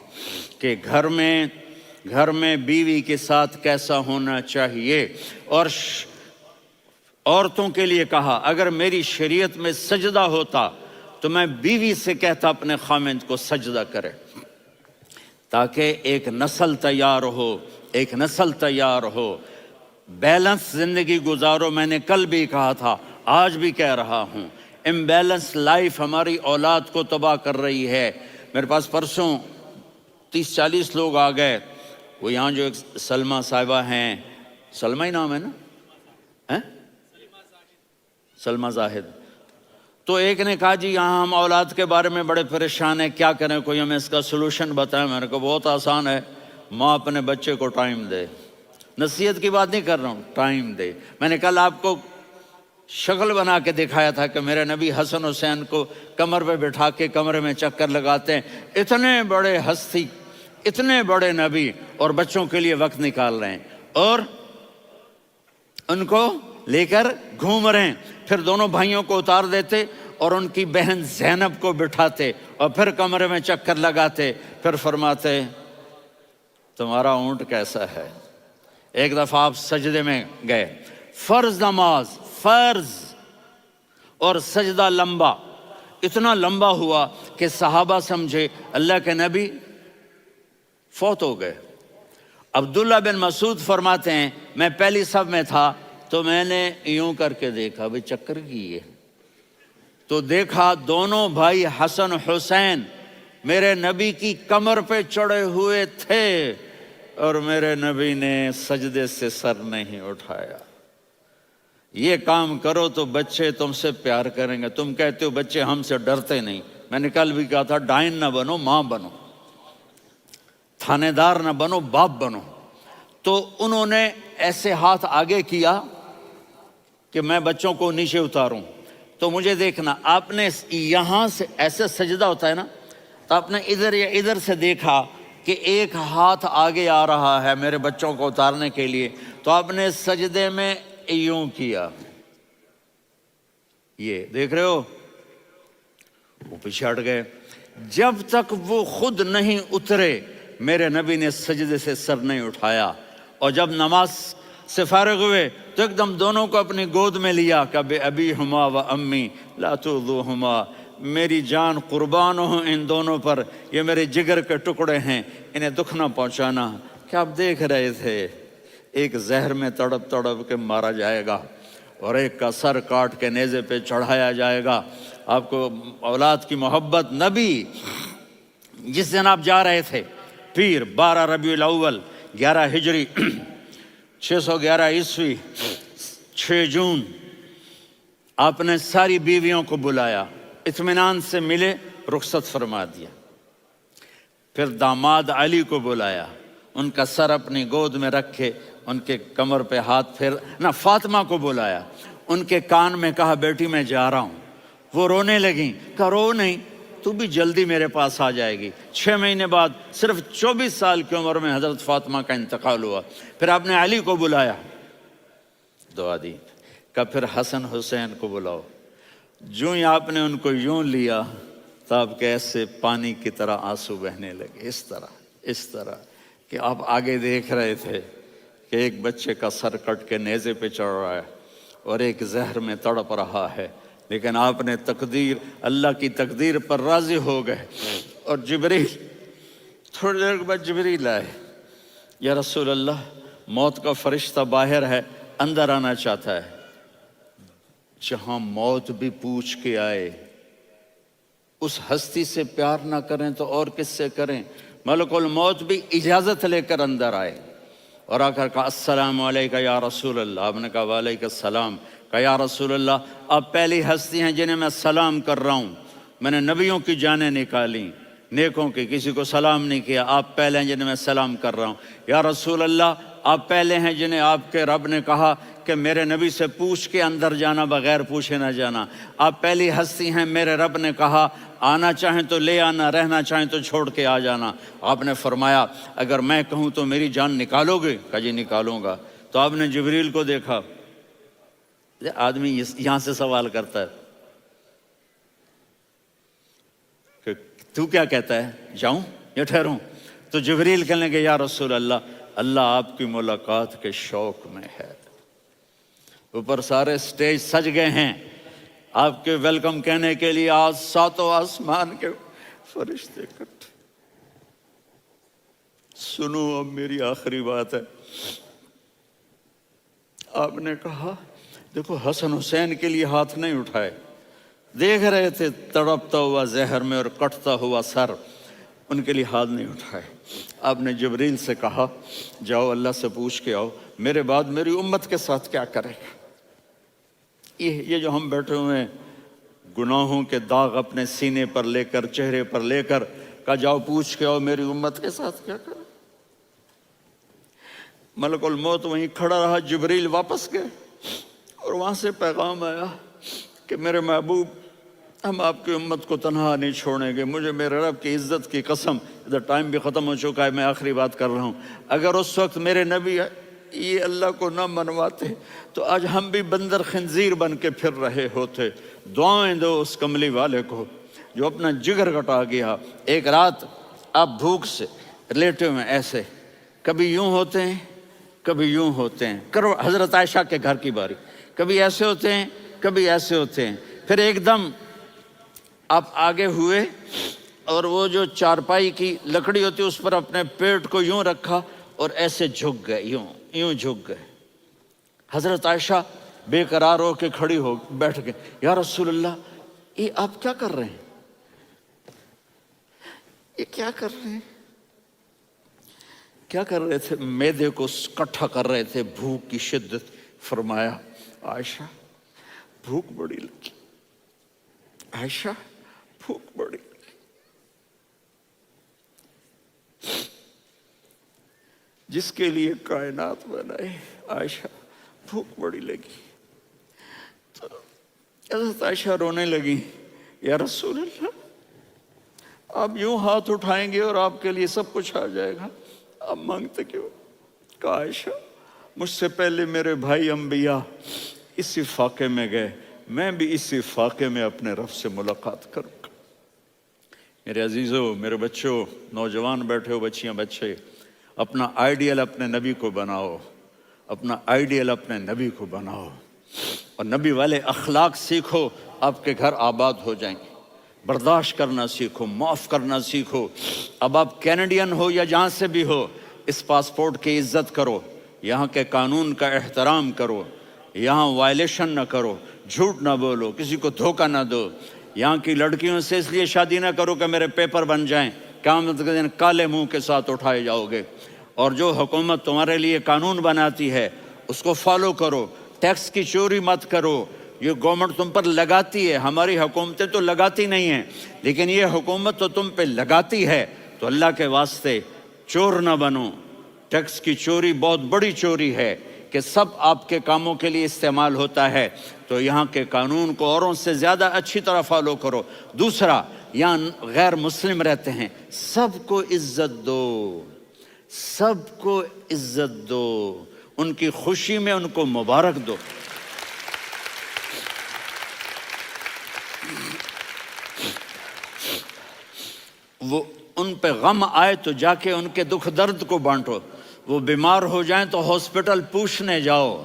کہ گھر میں بیوی کے ساتھ کیسا ہونا چاہیے۔ اور عورتوں کے لیے کہا اگر میری شریعت میں سجدہ ہوتا تو میں بیوی سے کہتا اپنے خاوند کو سجدہ کرے، تاکہ ایک نسل تیار ہو، بیلنس زندگی گزارو۔ میں نے کل بھی کہا تھا، آج بھی کہہ رہا ہوں، امبیلنس لائف ہماری اولاد کو تباہ کر رہی ہے۔ میرے پاس پرسوں 30-40 لوگ آ گئے، وہ یہاں جو ایک سلمہ صاحبہ ہیں، سلمہ ہی نام ہے نا، سلمہ زاہد، تو ایک نے کہا جی یہاں ہم اولاد کے بارے میں بڑے پریشان ہیں، کیا کریں، کوئی ہمیں اس کا سلوشن بتائیں۔ میں نے کہا بہت آسان ہے، ماں اپنے بچے کو ٹائم دے۔ نصیحت کی بات نہیں کر رہا ہوں، ٹائم دے۔ میں نے کل آپ کو شکل بنا کے دکھایا تھا کہ میرے نبی حسن حسین کو کمر پہ بٹھا کے کمرے میں چکر لگاتے ہیں۔ اتنے بڑے ہستی، اتنے بڑے نبی، اور بچوں کے لیے وقت نکال رہے ہیں اور ان کو لے کر گھوم رہے ہیں۔ پھر دونوں بھائیوں کو اتار دیتے اور ان کی بہن زینب کو بٹھاتے اور پھر کمرے میں چکر لگاتے، پھر فرماتے تمہارا اونٹ کیسا ہے۔ ایک دفعہ آپ سجدے میں گئے، فرض نماز، فرض، اور سجدہ لمبا، اتنا لمبا ہوا کہ صحابہ سمجھے اللہ کے نبی فوت ہو گئے۔ عبداللہ بن مسعود فرماتے ہیں میں پہلی صف میں تھا تو میں نے یوں کر کے دیکھا، بھئی چکر کی ہے، تو دیکھا دونوں بھائی حسن حسین میرے نبی کی کمر پہ چڑھے ہوئے تھے اور میرے نبی نے سجدے سے سر نہیں اٹھایا۔ یہ کام کرو تو بچے تم سے پیار کریں گے۔ تم کہتے ہو بچے ہم سے ڈرتے نہیں، میں نے کل بھی کہا تھا ڈائن نہ بنو، ماں بنو، تھانے دار نہ بنو، باپ بنو۔ تو انہوں نے ایسے ہاتھ آگے کیا کہ میں بچوں کو نیچے اتاروں، تو مجھے دیکھنا، آپ نے یہاں سے ایسے سجدہ ہوتا ہے نا، تو آپ نے ادھر یا ادھر سے دیکھا کہ ایک ہاتھ آگے آ رہا ہے میرے بچوں کو اتارنے کے لیے، تو آپ نے سجدے میں یوں کیا، یہ دیکھ رہے ہو، وہ پیچھے ہٹ گئے۔ جب تک وہ خود نہیں اترے میرے نبی نے سجدے سے سر نہیں اٹھایا، اور جب نماز سے فارغ ہوئے تو ایک دم دونوں کو اپنی گود میں لیا کہ بے ابی ہما و امی لا تؤذوہما، میری جان قربان ہو ان دونوں پر، یہ میرے جگر کے ٹکڑے ہیں، انہیں دکھ نہ پہنچانا۔ کیا آپ دیکھ رہے تھے ایک زہر میں تڑپ تڑپ کے مارا جائے گا اور ایک کا سر کاٹ کے نیزے پہ چڑھایا جائے گا۔ آپ کو اولاد کی محبت، نبی جس دن آپ جا رہے تھے پیر 12 ربیع الاول 11 ہجری 611 عیسوی 6 جون، آپ نے ساری بیویوں کو بلایا، اطمینان سے ملے، رخصت فرما دیا۔ پھر داماد علی کو بلایا، ان کا سر اپنی گود میں رکھے، ان کے کمر پہ ہاتھ پھیر نہ، فاطمہ کو بلایا، ان کے کان میں کہا بیٹی میں جا رہا ہوں۔ وہ رونے لگیں، کہا رو نہیں، تو بھی جلدی میرے پاس آ جائے گی۔ 6 مہینے بعد صرف 24 سال کی عمر میں حضرت فاطمہ کا انتقال ہوا۔ پھر آپ نے علی کو بلایا، دعا دی، کہا پھر حسن حسین کو بلاؤ۔ جو ہی آپ نے ان کو یوں لیا تو آپ کے ایسے پانی کی طرح آنسو بہنے لگے، اس طرح کہ آپ آگے دیکھ رہے تھے کہ ایک بچے کا سر کٹ کے نیزے پہ چڑھ رہا ہے اور ایک زہر میں تڑپ رہا ہے، لیکن آپ نے تقدیر، اللہ کی تقدیر پر راضی ہو گئے۔ اور جبریل، تھوڑی دیر کے بعد جبریل آئے، یا رسول اللہ موت کا فرشتہ باہر ہے، اندر آنا چاہتا ہے۔ جہاں موت بھی پوچھ کے آئے، اس ہستی سے پیار نہ کریں تو اور کس سے کریں؟ ملک الموت بھی اجازت لے کر اندر آئے اور آ کر کہا السلام علیکہ یا رسول اللہ۔ آپ نے کہا وعلیکم السلام۔ کہا یا رسول اللہ آپ پہلی ہستی ہیں جنہیں میں سلام کر رہا ہوں، میں نے نبیوں کی جانیں نکالی، نیکوں کی، کسی کو سلام نہیں کیا، آپ پہلے ہیں جنہیں میں سلام کر رہا ہوں۔ یا رسول اللہ آپ پہلے ہیں جنہیں آپ کے رب نے کہا کہ میرے نبی سے پوچھ کے اندر جانا، بغیر پوچھے نہ جانا۔ آپ پہلی ہستی ہیں، میرے رب نے کہا آنا چاہیں تو لے آنا، رہنا چاہیں تو چھوڑ کے آ جانا۔ آپ نے فرمایا اگر میں کہوں تو میری جان نکالو گے؟ کہا جی نکالوں گا۔ تو آپ نے جبریل کو دیکھا، آدمی یہاں سے سوال کرتا ہے کہ تو کیا کہتا ہے، جاؤں یا ٹھہروں؟ تو جبریل کہنے لگے یا رسول اللہ، اللہ آپ کی ملاقات کے شوق میں ہے۔ اوپر سارے سٹیج سج گئے ہیں آپ کے ویلکم کہنے کے لیے، آج 7 آسمان کے فرشتے اکٹھے۔ سنو اب میری آخری بات ہے۔ آپ نے کہا دیکھو حسن حسین کے لیے ہاتھ نہیں اٹھائے، دیکھ رہے تھے تڑپتا ہوا زہر میں اور کٹتا ہوا سر، ان کے لیے ہاتھ نہیں اٹھائے۔ آپ نے جبریل سے کہا جاؤ اللہ سے پوچھ کے آؤ میرے بعد میری امت کے ساتھ کیا کرے گا۔ یہ جو ہم بیٹھے ہوئے ہیں گناہوں کے داغ اپنے سینے پر لے کر، چہرے پر لے کر، کہا جاؤ پوچھ کے آؤ میری امت کے ساتھ کیا کریں۔ ملک الموت وہیں کھڑا رہا، جبریل واپس گئے اور وہاں سے پیغام آیا کہ میرے محبوب، ہم آپ کی امت کو تنہا نہیں چھوڑیں گے، مجھے میرے رب کی عزت کی قسم، ادھر ٹائم بھی ختم ہو چکا ہے، میں آخری بات کر رہا ہوں، اگر اس وقت میرے نبی یہ اللہ کو نہ منواتے تو آج ہم بھی بندر خنزیر بن کے پھر رہے ہوتے۔ دعائیں دو اس کملی والے کو جو اپنا جگر کٹا گیا۔ ایک رات آپ بھوک سے لیٹے ہوئے ایسے، کبھی یوں ہوتے ہیں کبھی یوں ہوتے ہیں، کرو حضرت عائشہ کے گھر کی باری، کبھی ایسے ہوتے ہیں کبھی ایسے ہوتے ہیں، پھر ایک دم آپ آگے ہوئے اور وہ جو چارپائی کی لکڑی ہوتی اس پر اپنے پیٹ کو یوں رکھا اور ایسے جھک گئے، یوں جھک گئے۔ حضرت عائشہ بے قرار ہو کے کھڑی ہو بیٹھ گئے، یا رسول اللہ یہ آپ کیا کر رہے ہیں، یہ کیا کر رہے ہیں؟ کیا کر رہے تھے؟ معدے کو کٹھا کر رہے تھے، بھوک کی شدت۔ فرمایا عائشہ بھوک بڑی لگی، عائشہ بھوک بڑی لگی، جس کے لیے کائنات بنائے، عائشہ بھوک بڑی لگی۔ تو حضرت عائشہ رونے لگی، یا رسول اللہ آپ یوں ہاتھ اٹھائیں گے اور آپ کے لیے سب کچھ آ جائے گا، آپ مانگتے کیوں؟ کہا عائشہ مجھ سے پہلے میرے بھائی انبیاء اسی فاقے میں گئے، میں بھی اسی فاقے میں اپنے رب سے ملاقات کروں گا۔ میرے عزیزوں، میرے بچوں، نوجوان بیٹھے ہو، بچیاں بچے، اپنا آئیڈیل اپنے نبی کو بناؤ، اپنا آئیڈیل اپنے نبی کو بناؤ اور نبی والے اخلاق سیکھو، آپ کے گھر آباد ہو جائیں گے۔ برداشت کرنا سیکھو، معاف کرنا سیکھو۔ اب آپ کینیڈین ہو یا جہاں سے بھی ہو، اس پاسپورٹ کی عزت کرو، یہاں کے قانون کا احترام کرو، یہاں وائلیشن نہ کرو، جھوٹ نہ بولو، کسی کو دھوکہ نہ دو۔ یہاں کی لڑکیوں سے اس لیے شادی نہ کرو کہ میرے پیپر بن جائیں، قیامت کے دن کالے منہ کے ساتھ اٹھائے جاؤ گے۔ اور جو حکومت تمہارے لیے قانون بناتی ہے اس کو فالو کرو، ٹیکس کی چوری مت کرو۔ یہ گورنمنٹ تم پر لگاتی ہے، ہماری حکومتیں تو لگاتی نہیں ہیں، لیکن یہ حکومت تو تم پہ لگاتی ہے، تو اللہ کے واسطے چور نہ بنو۔ ٹیکس کی چوری بہت بڑی چوری ہے کہ سب آپ کے کاموں کے لیے استعمال ہوتا ہے، تو یہاں کے قانون کو اوروں سے زیادہ اچھی طرح فالو کرو۔ دوسرا، یہاں غیر مسلم رہتے ہیں، سب کو عزت دو، سب کو عزت دو، ان کی خوشی میں ان کو مبارک دو۔ وہ ان پہ غم آئے تو جا کے ان کے دکھ درد کو بانٹو، وہ بیمار ہو جائیں تو ہاسپٹل پوچھنے جاؤ،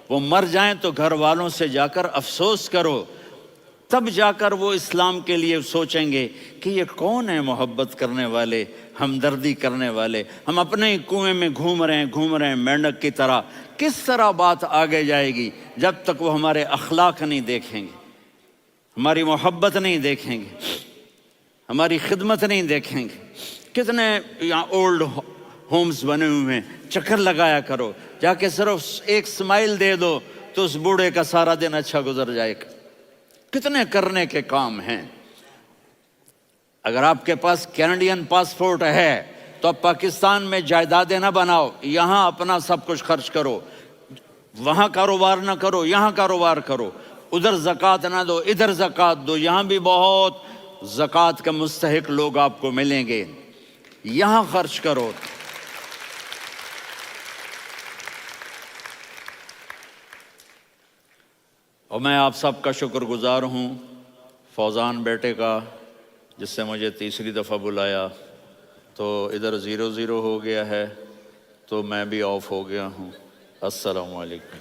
وہ مر جائیں تو گھر والوں سے جا کر افسوس کرو، تب جا کر وہ اسلام کے لیے سوچیں گے کہ یہ کون ہے محبت کرنے والے، ہمدردی کرنے والے۔ ہم اپنے ہی کنویں میں گھوم رہے ہیں مینڈک کی طرح۔ کس طرح بات آگے جائے گی جب تک وہ ہمارے اخلاق نہیں دیکھیں گے، ہماری محبت نہیں دیکھیں گے، ہماری خدمت نہیں دیکھیں گے۔ کتنے یہاں اولڈ ہومز بنے ہوئے ہیں، چکر لگایا کرو، جا کے صرف ایک سمائل دے دو تو اس بوڑھے کا سارا دن اچھا گزر جائے گا۔ کتنے کرنے کے کام ہیں۔ اگر آپ کے پاس کینیڈین پاسپورٹ ہے تو اب پاکستان میں جائیدادیں نہ بناؤ، یہاں اپنا سب کچھ خرچ کرو، وہاں کاروبار نہ کرو، یہاں کاروبار کرو، ادھر زکوٰۃ نہ دو، ادھر زکوٰۃ دو، یہاں بھی بہت زکوٰۃ کے مستحق لوگ آپ کو ملیں گے، یہاں خرچ کرو۔ اور میں آپ سب کا شکر گزار ہوں، فوزان بیٹے کا، جس سے مجھے تیسری دفعہ بلایا، تو ادھر 0-0 ہو گیا ہے تو میں بھی آف ہو گیا ہوں۔ السلام علیکم۔